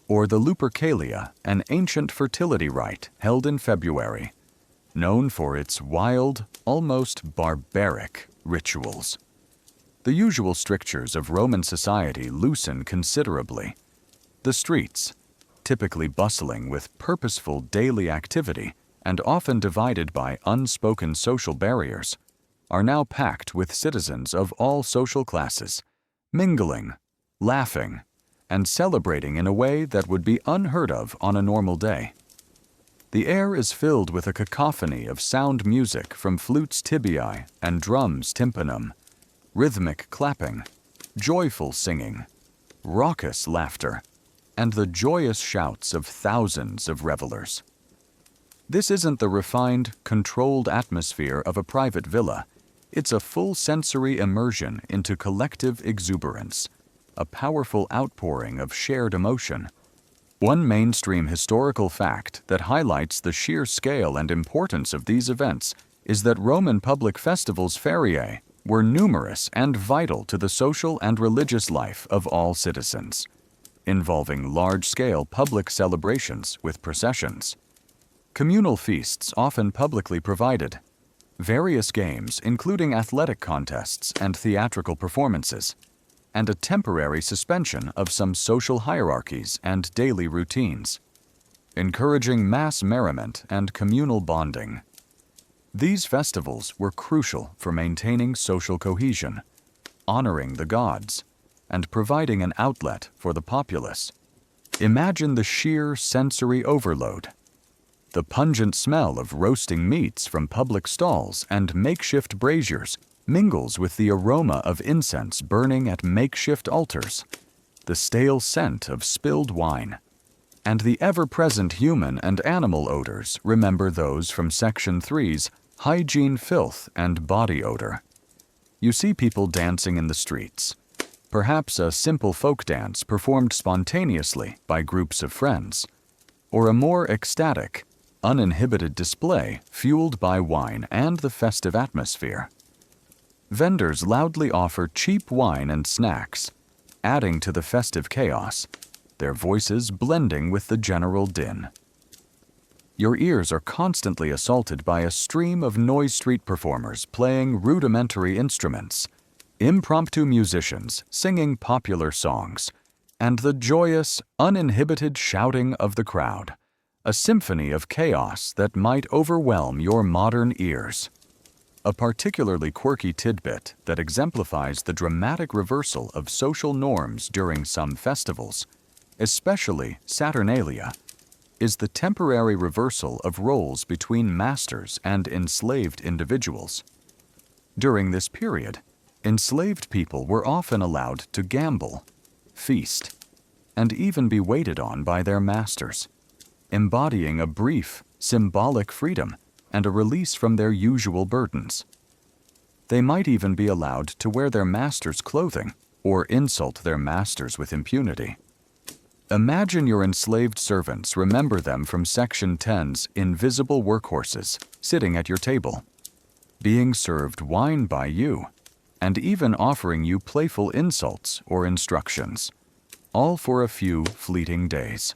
S1: or the Lupercalia, an ancient fertility rite held in February, known for its wild, almost barbaric rituals. The usual strictures of Roman society loosen considerably. The streets, typically bustling with purposeful daily activity and often divided by unspoken social barriers, are now packed with citizens of all social classes, mingling, laughing, and celebrating in a way that would be unheard of on a normal day. The air is filled with a cacophony of sound music from flutes tibiae and drums tympanum, rhythmic clapping, joyful singing, raucous laughter, and the joyous shouts of thousands of revelers. This isn't the refined, controlled atmosphere of a private villa. It's a full sensory immersion into collective exuberance, a powerful outpouring of shared emotion. One mainstream historical fact that highlights the sheer scale and importance of these events is that Roman public festivals feriae were numerous and vital to the social and religious life of all citizens, involving large-scale public celebrations with processions, communal feasts often publicly provided, various games including athletic contests and theatrical performances, and a temporary suspension of some social hierarchies and daily routines, encouraging mass merriment and communal bonding. These festivals were crucial for maintaining social cohesion, honoring the gods, and providing an outlet for the populace. Imagine the sheer sensory overload. The pungent smell of roasting meats from public stalls and makeshift braziers mingles with the aroma of incense burning at makeshift altars, the stale scent of spilled wine, and the ever-present human and animal odors remember those from Section 3's hygiene, filth, and body odor. You see people dancing in the streets, perhaps a simple folk dance performed spontaneously by groups of friends, or a more ecstatic, uninhibited display fueled by wine and the festive atmosphere. Vendors loudly offer cheap wine and snacks, adding to the festive chaos, their voices blending with the general din. Your ears are constantly assaulted by a stream of noise street performers playing rudimentary instruments, impromptu musicians singing popular songs, and the joyous, uninhibited shouting of the crowd, a symphony of chaos that might overwhelm your modern ears. A particularly quirky tidbit that exemplifies the dramatic reversal of social norms during some festivals, especially Saturnalia, is the temporary reversal of roles between masters and enslaved individuals. During this period, enslaved people were often allowed to gamble, feast, and even be waited on by their masters, embodying a brief, symbolic freedom and a release from their usual burdens. They might even be allowed to wear their master's clothing or insult their masters with impunity. Imagine your enslaved servants remember them from Section 10's invisible workhorses sitting at your table, being served wine by you, and even offering you playful insults or instructions, all for a few fleeting days.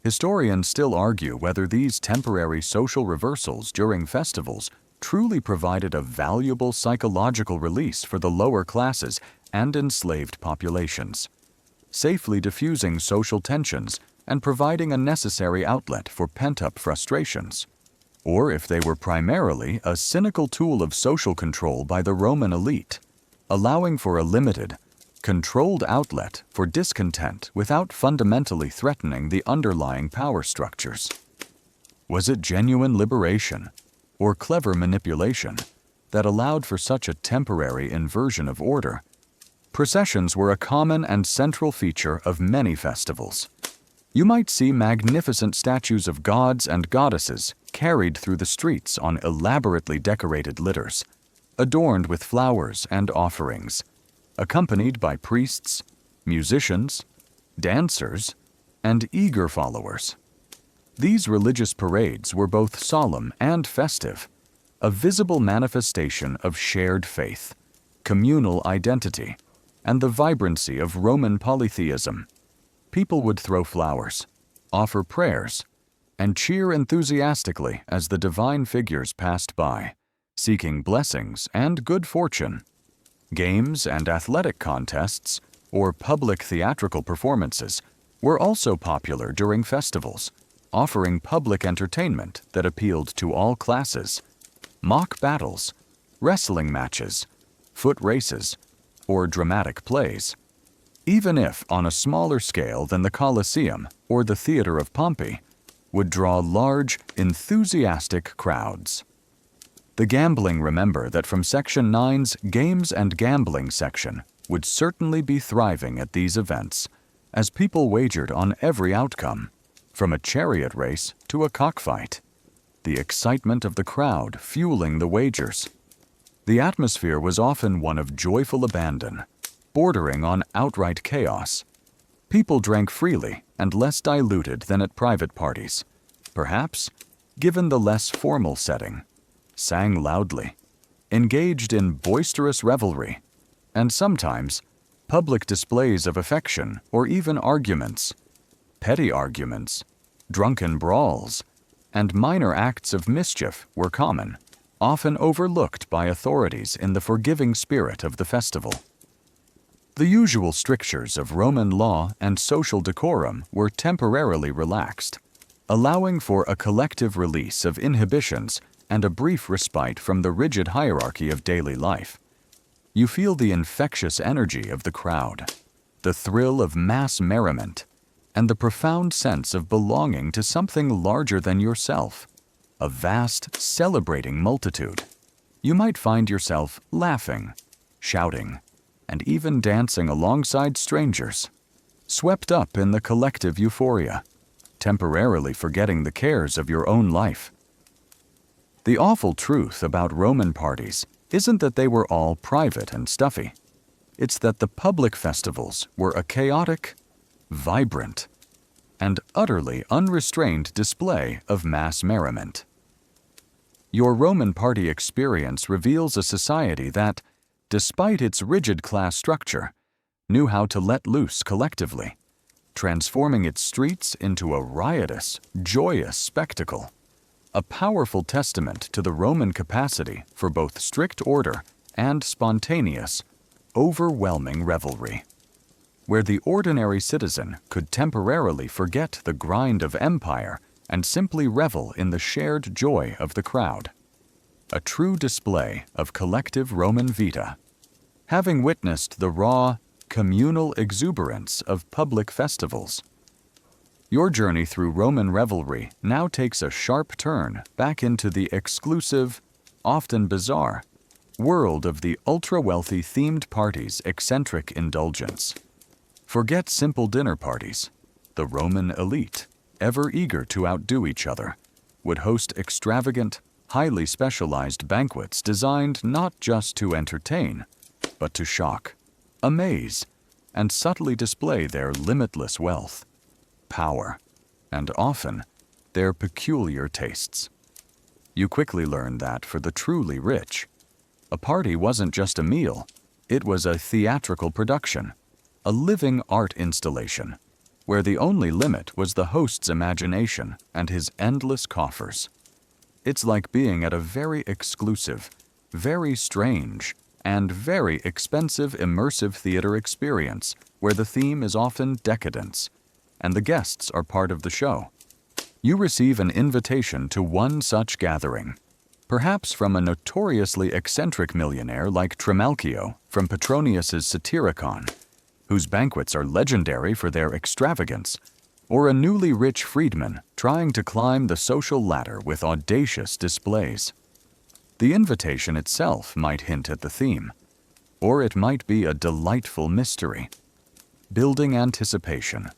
S1: Historians still argue whether these temporary social reversals during festivals truly provided a valuable psychological release for the lower classes and enslaved populations, safely diffusing social tensions and providing a necessary outlet for pent-up frustrations, or if they were primarily a cynical tool of social control by the Roman elite, allowing for a limited, controlled outlet for discontent without fundamentally threatening the underlying power structures. Was it genuine liberation or clever manipulation that allowed for such a temporary inversion of order? Processions were a common and central feature of many festivals. You might see magnificent statues of gods and goddesses carried through the streets on elaborately decorated litters, adorned with flowers and offerings, accompanied by priests, musicians, dancers, and eager followers. These religious parades were both solemn and festive, a visible manifestation of shared faith, communal identity, and the vibrancy of Roman polytheism. People would throw flowers, offer prayers, and cheer enthusiastically as the divine figures passed by, seeking blessings and good fortune. Games and athletic contests, or public theatrical performances, were also popular during festivals, offering public entertainment that appealed to all classes. Mock battles, wrestling matches, foot races, or dramatic plays, even if on a smaller scale than the Colosseum or the Theater of Pompey, would draw large, enthusiastic crowds. The gambling remember that from Section 9's Games and Gambling section would certainly be thriving at these events, as people wagered on every outcome, from a chariot race to a cockfight, the excitement of the crowd fueling the wagers. The atmosphere was often one of joyful abandon, bordering on outright chaos. People drank freely and less diluted than at private parties, perhaps, given the less formal setting, sang loudly, engaged in boisterous revelry, and sometimes public displays of affection or even arguments, petty arguments, drunken brawls, and minor acts of mischief were common, often overlooked by authorities in the forgiving spirit of the festival. The usual strictures of Roman law and social decorum were temporarily relaxed, allowing for a collective release of inhibitions and a brief respite from the rigid hierarchy of daily life. You feel the infectious energy of the crowd, the thrill of mass merriment, and the profound sense of belonging to something larger than yourself, a vast, celebrating multitude. You might find yourself laughing, shouting, and even dancing alongside strangers, swept up in the collective euphoria, temporarily forgetting the cares of your own life. The awful truth about Roman parties isn't that they were all private and stuffy. It's that the public festivals were a chaotic, vibrant, and utterly unrestrained display of mass merriment. Your Roman party experience reveals a society that, despite its rigid class structure, knew how to let loose collectively, transforming its streets into a riotous, joyous spectacle, a powerful testament to the Roman capacity for both strict order and spontaneous, overwhelming revelry, where the ordinary citizen could temporarily forget the grind of empire and simply revel in the shared joy of the crowd. A true display of collective Roman vita. Having witnessed the raw, communal exuberance of public festivals, your journey through Roman revelry now takes a sharp turn back into the exclusive, often bizarre, world of the ultra-wealthy themed party's eccentric indulgence. Forget simple dinner parties. The Roman elite, ever eager to outdo each other, would host extravagant, highly specialized banquets designed not just to entertain, but to shock, amaze, and subtly display their limitless wealth, power, and often their peculiar tastes. You quickly learn that for the truly rich, a party wasn't just a meal, it was a theatrical production, a living art installation, where the only limit was the host's imagination and his endless coffers. It's like being at a very exclusive, very strange, and very expensive immersive theater experience where the theme is often decadence, and the guests are part of the show. You receive an invitation to one such gathering, perhaps from a notoriously eccentric millionaire like Trimalchio from Petronius's Satyricon, whose banquets are legendary for their extravagance, or a newly rich freedman trying to climb the social ladder with audacious displays. The invitation itself might hint at the theme, or it might be a delightful mystery, building anticipation.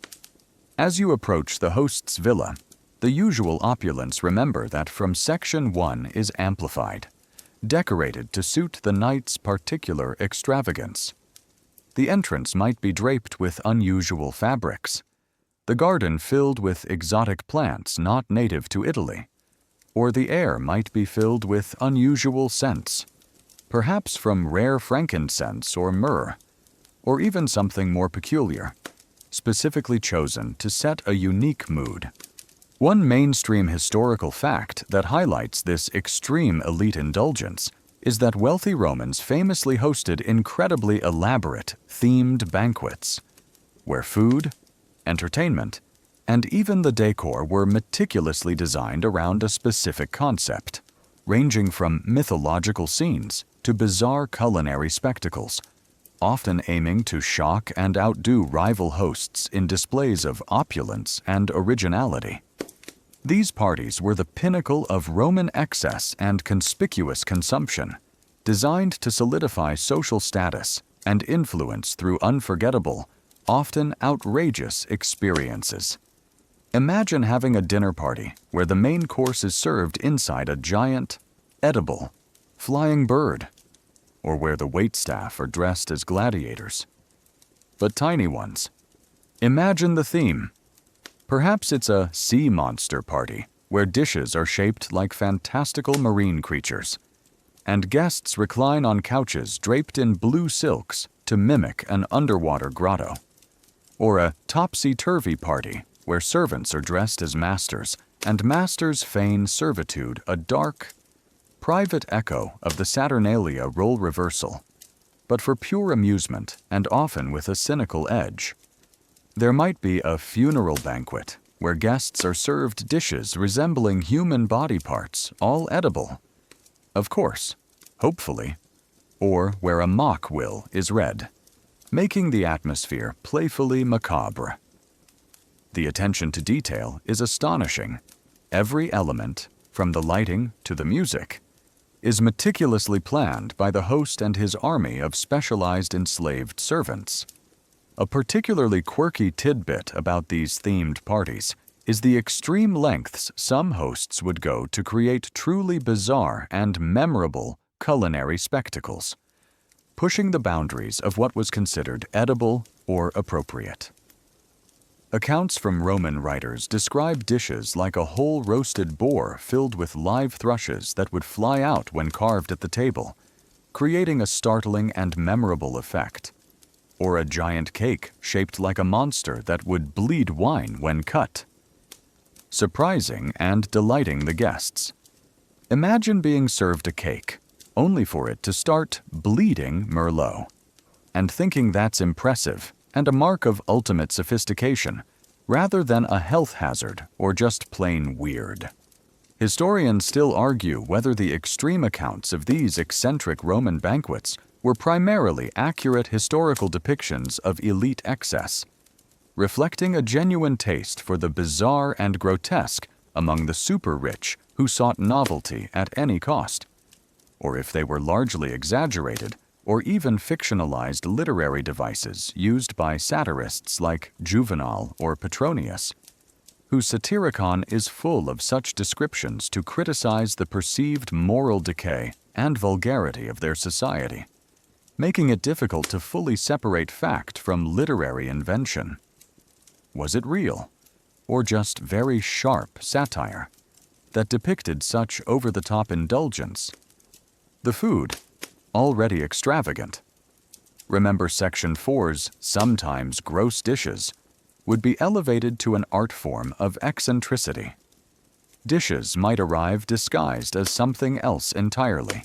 S1: As you approach the host's villa, the usual opulence, remember that from section 1 is amplified, decorated to suit the night's particular extravagance. The entrance might be draped with unusual fabrics, the garden filled with exotic plants not native to Italy, or the air might be filled with unusual scents, perhaps from rare frankincense or myrrh, or even something more peculiar, specifically chosen to set a unique mood. One mainstream historical fact that highlights this extreme elite indulgence is that wealthy Romans famously hosted incredibly elaborate, themed banquets, where food, entertainment, and even the decor were meticulously designed around a specific concept, ranging from mythological scenes to bizarre culinary spectacles, often aiming to shock and outdo rival hosts in displays of opulence and originality. These parties were the pinnacle of Roman excess and conspicuous consumption, designed to solidify social status and influence through unforgettable, often outrageous experiences. Imagine having a dinner party where the main course is served inside a giant, edible, flying bird, or where the waitstaff are dressed as gladiators. But tiny ones. Imagine the theme. Perhaps it's a sea monster party where dishes are shaped like fantastical marine creatures, and guests recline on couches draped in blue silks to mimic an underwater grotto. Or a topsy-turvy party where servants are dressed as masters, and masters feign servitude, a dark, private echo of the Saturnalia role reversal, but for pure amusement and often with a cynical edge. There might be a funeral banquet where guests are served dishes resembling human body parts, all edible. Of course, hopefully, or where a mock will is read, making the atmosphere playfully macabre. The attention to detail is astonishing. Every element, from the lighting to the music, is meticulously planned by the host and his army of specialized enslaved servants. A particularly quirky tidbit about these themed parties is the extreme lengths some hosts would go to create truly bizarre and memorable culinary spectacles, pushing the boundaries of what was considered edible or appropriate. Accounts from Roman writers describe dishes like a whole roasted boar filled with live thrushes that would fly out when carved at the table, creating a startling and memorable effect, or a giant cake shaped like a monster that would bleed wine when cut, surprising and delighting the guests. Imagine being served a cake, only for it to start bleeding Merlot, and thinking that's impressive and a mark of ultimate sophistication, rather than a health hazard or just plain weird. Historians still argue whether the extreme accounts of these eccentric Roman banquets were primarily accurate historical depictions of elite excess, reflecting a genuine taste for the bizarre and grotesque among the super-rich who sought novelty at any cost, or if they were largely exaggerated or even fictionalized literary devices used by satirists like Juvenal or Petronius, whose Satyricon is full of such descriptions to criticize the perceived moral decay and vulgarity of their society, making it difficult to fully separate fact from literary invention. Was it real, or just very sharp satire that depicted such over-the-top indulgence? The food, already extravagant. Remember Section 4's sometimes gross dishes would be elevated to an art form of eccentricity. Dishes might arrive disguised as something else entirely,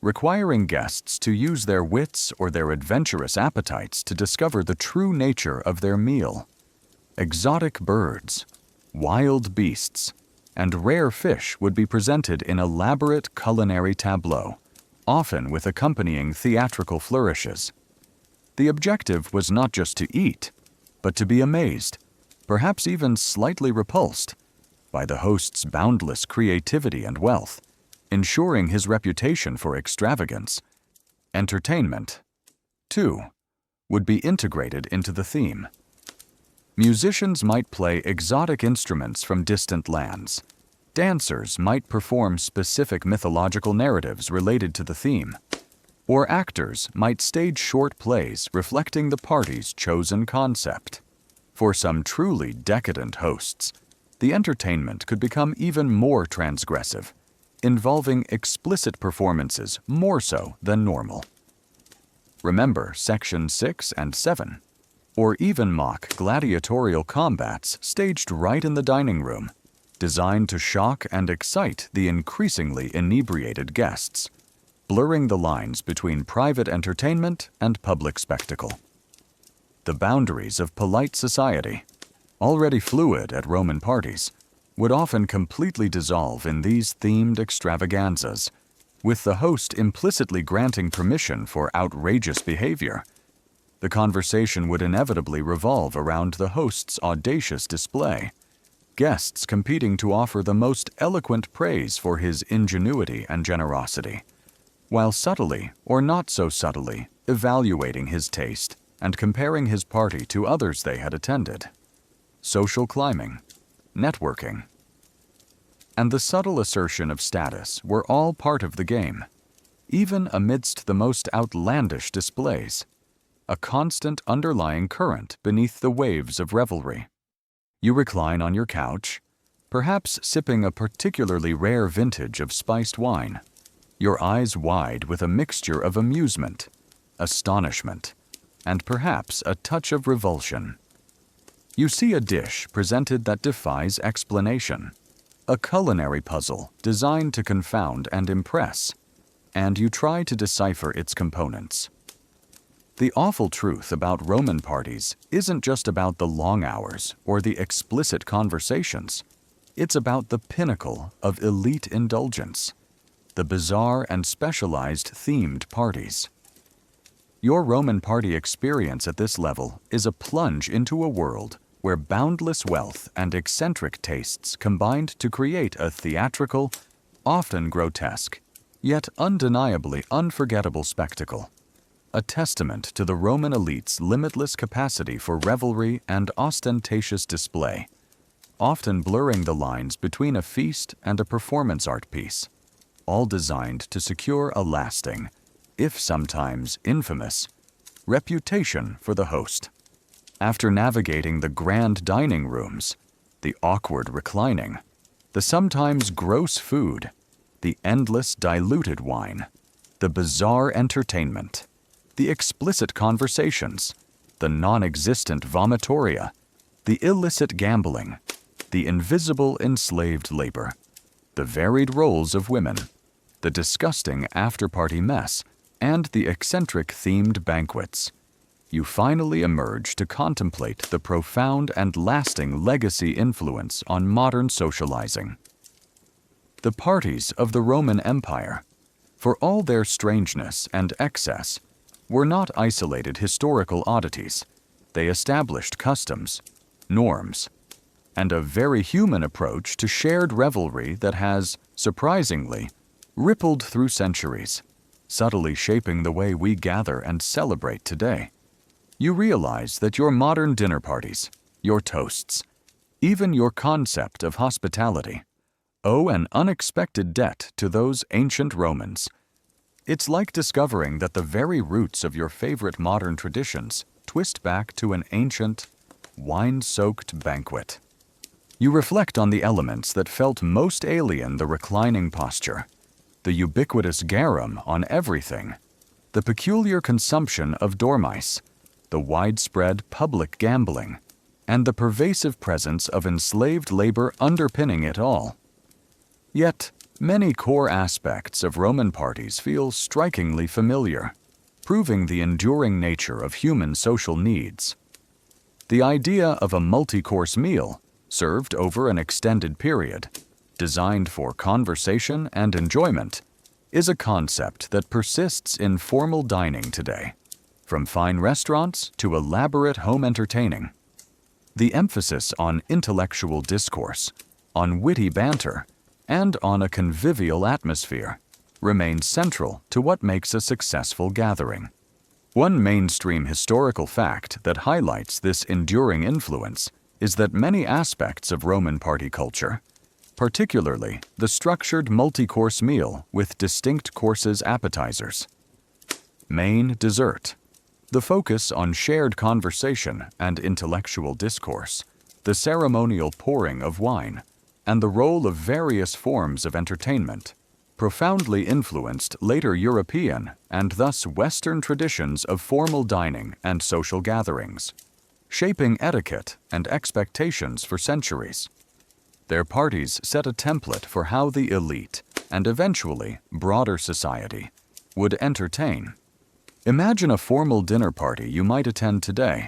S1: requiring guests to use their wits or their adventurous appetites to discover the true nature of their meal. Exotic birds, wild beasts, and rare fish would be presented in elaborate culinary tableaux, often with accompanying theatrical flourishes. The objective was not just to eat, but to be amazed, perhaps even slightly repulsed, by the host's boundless creativity and wealth, ensuring his reputation for extravagance. Entertainment, too, would be integrated into the theme. Musicians might play exotic instruments from distant lands. Dancers might perform specific mythological narratives related to the theme, or actors might stage short plays reflecting the party's chosen concept. For some truly decadent hosts, the entertainment could become even more transgressive, involving explicit performances more so than normal. Remember Section 6 and 7, or even mock gladiatorial combats staged right in the dining room, designed to shock and excite the increasingly inebriated guests, blurring the lines between private entertainment and public spectacle. The boundaries of polite society, already fluid at Roman parties, would often completely dissolve in these themed extravaganzas, with the host implicitly granting permission for outrageous behavior. The conversation would inevitably revolve around the host's audacious display, guests competing to offer the most eloquent praise for his ingenuity and generosity, while subtly or not so subtly evaluating his taste and comparing his party to others they had attended. Social climbing, networking, and the subtle assertion of status were all part of the game, even amidst the most outlandish displays, a constant underlying current beneath the waves of revelry. You recline on your couch, perhaps sipping a particularly rare vintage of spiced wine, your eyes wide with a mixture of amusement, astonishment, and perhaps a touch of revulsion. You see a dish presented that defies explanation, a culinary puzzle designed to confound and impress, and you try to decipher its components. The awful truth about Roman parties isn't just about the long hours or the explicit conversations. It's about the pinnacle of elite indulgence, the bizarre and specialized themed parties. Your Roman party experience at this level is a plunge into a world where boundless wealth and eccentric tastes combined to create a theatrical, often grotesque, yet undeniably unforgettable spectacle. A testament to the Roman elite's limitless capacity for revelry and ostentatious display, often blurring the lines between a feast and a performance art piece, all designed to secure a lasting, if sometimes infamous, reputation for the host. After navigating the grand dining rooms, the awkward reclining, the sometimes gross food, the endless diluted wine, the bizarre entertainment, the explicit conversations, the non-existent vomitoria, the illicit gambling, the invisible enslaved labor, the varied roles of women, the disgusting after-party mess, and the eccentric themed banquets, you finally emerge to contemplate the profound and lasting legacy influence on modern socializing. The parties of the Roman Empire, for all their strangeness and excess, were not isolated historical oddities. They established customs, norms, and a very human approach to shared revelry that has, surprisingly, rippled through centuries, subtly shaping the way we gather and celebrate today. You realize that your modern dinner parties, your toasts, even your concept of hospitality, owe an unexpected debt to those ancient Romans. It's like discovering that the very roots of your favorite modern traditions twist back to an ancient, wine-soaked banquet. You reflect on the elements that felt most alien: the reclining posture, the ubiquitous garum on everything, the peculiar consumption of dormice, the widespread public gambling, and the pervasive presence of enslaved labor underpinning it all. Yet, many core aspects of Roman parties feel strikingly familiar, proving the enduring nature of human social needs. The idea of a multi-course meal, served over an extended period, designed for conversation and enjoyment, is a concept that persists in formal dining today, from fine restaurants to elaborate home entertaining. The emphasis on intellectual discourse, on witty banter, and on a convivial atmosphere remains central to what makes a successful gathering. One mainstream historical fact that highlights this enduring influence is that many aspects of Roman party culture, particularly the structured multi-course meal with distinct courses, appetizers, main, dessert, the focus on shared conversation and intellectual discourse, the ceremonial pouring of wine, and the role of various forms of entertainment, profoundly influenced later European and thus Western traditions of formal dining and social gatherings, shaping etiquette and expectations for centuries. Their parties set a template for how the elite, and eventually broader society, would entertain. Imagine a formal dinner party you might attend today.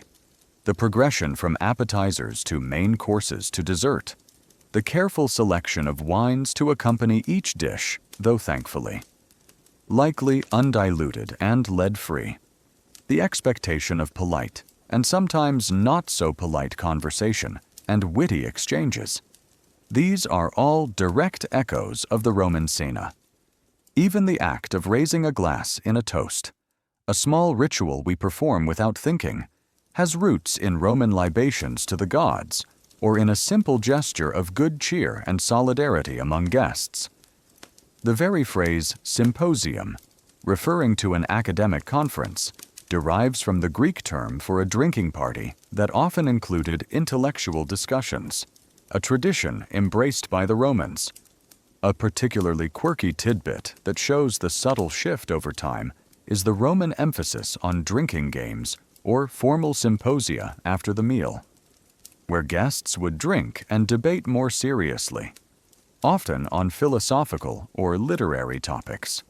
S1: The progression from appetizers to main courses to dessert. The careful selection of wines to accompany each dish, though thankfully likely undiluted and lead-free. The expectation of polite, and sometimes not so polite conversation and witty exchanges. These are all direct echoes of the Roman cena. Even the act of raising a glass in a toast, a small ritual we perform without thinking, has roots in Roman libations to the gods, or in a simple gesture of good cheer and solidarity among guests. The very phrase symposium, referring to an academic conference, derives from the Greek term for a drinking party that often included intellectual discussions, a tradition embraced by the Romans. A particularly quirky tidbit that shows the subtle shift over time is the Roman emphasis on drinking games or formal symposia after the meal, where guests would drink and debate more seriously, often on philosophical or literary topics.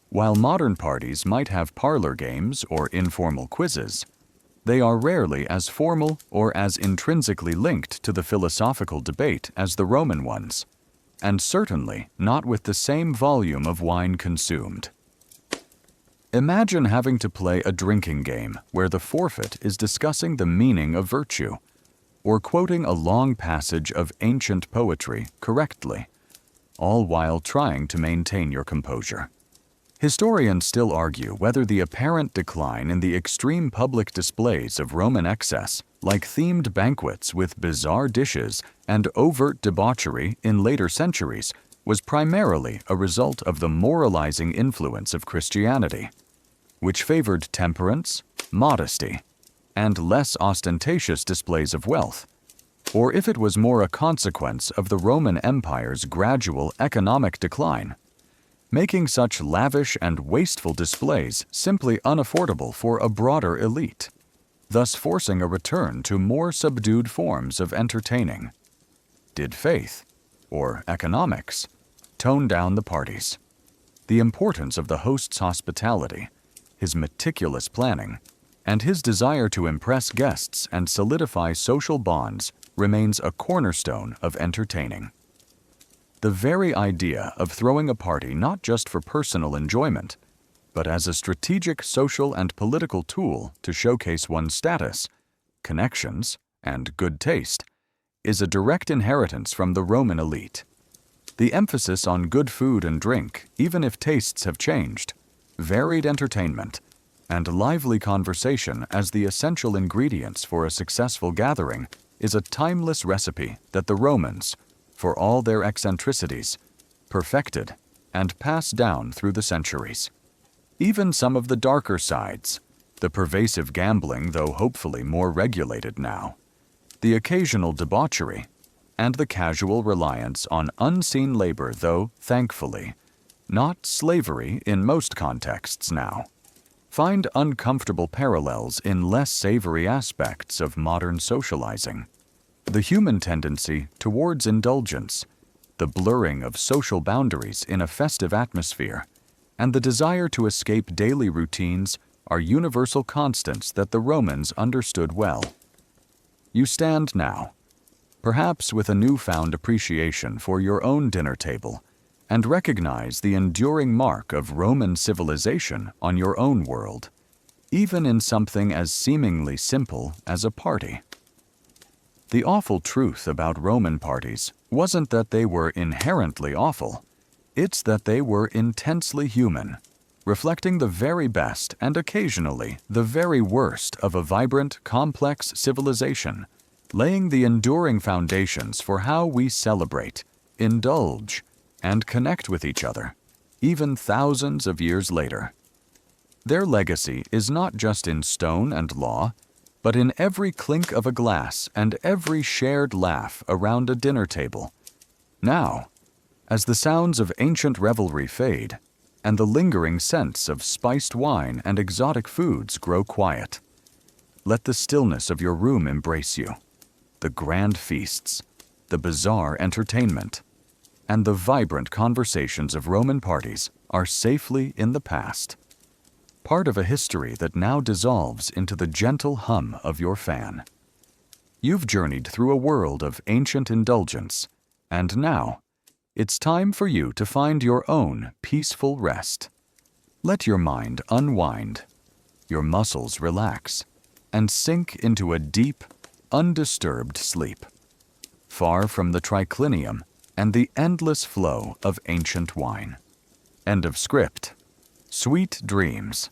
S1: While modern parties might have parlor games or informal quizzes, they are rarely as formal or as intrinsically linked to the philosophical debate as the Roman ones, and certainly not with the same volume of wine consumed. Imagine having to play a drinking game where the forfeit is discussing the meaning of virtue, or quoting a long passage of ancient poetry correctly, all while trying to maintain your composure. Historians still argue whether the apparent decline in the extreme public displays of Roman excess, like themed banquets with bizarre dishes and overt debauchery in later centuries, was primarily a result of the moralizing influence of Christianity, which favored temperance, modesty, and less ostentatious displays of wealth, or if it was more a consequence of the Roman Empire's gradual economic decline, making such lavish and wasteful displays simply unaffordable for a broader elite, thus forcing a return to more subdued forms of entertaining. Did faith, or economics, tone down the parties? The importance of the host's hospitality, his meticulous planning, and his desire to impress guests and solidify social bonds remains a cornerstone of entertaining. The very idea of throwing a party not just for personal enjoyment, but as a strategic social and political tool to showcase one's status, connections, and good taste, is a direct inheritance from the Roman elite. The emphasis on good food and drink, even if tastes have changed, varied entertainment, and lively conversation as the essential ingredients for a successful gathering is a timeless recipe that the Romans, for all their eccentricities, perfected and passed down through the centuries. Even some of the darker sides, the pervasive gambling, though hopefully more regulated now, the occasional debauchery, and the casual reliance on unseen labor, though, thankfully, not slavery in most contexts now, find uncomfortable parallels in less savory aspects of modern socializing. The human tendency towards indulgence, the blurring of social boundaries in a festive atmosphere, and the desire to escape daily routines are universal constants that the Romans understood well. You stand now, perhaps with a newfound appreciation for your own dinner table, and recognize the enduring mark of Roman civilization on your own world, even in something as seemingly simple as a party. The awful truth about Roman parties wasn't that they were inherently awful, it's that they were intensely human, reflecting the very best and occasionally the very worst of a vibrant, complex civilization, laying the enduring foundations for how we celebrate, indulge, and connect with each other, even thousands of years later. Their legacy is not just in stone and law, but in every clink of a glass and every shared laugh around a dinner table. Now, as the sounds of ancient revelry fade, and the lingering scents of spiced wine and exotic foods grow quiet, let the stillness of your room embrace you, the grand feasts, the bizarre entertainment, and the vibrant conversations of Roman parties are safely in the past, part of a history that now dissolves into the gentle hum of your fan. You've journeyed through a world of ancient indulgence, and now it's time for you to find your own peaceful rest. Let your mind unwind, your muscles relax, and sink into a deep, undisturbed sleep, far from the triclinium and the endless flow of ancient wine. End of script. Sweet dreams.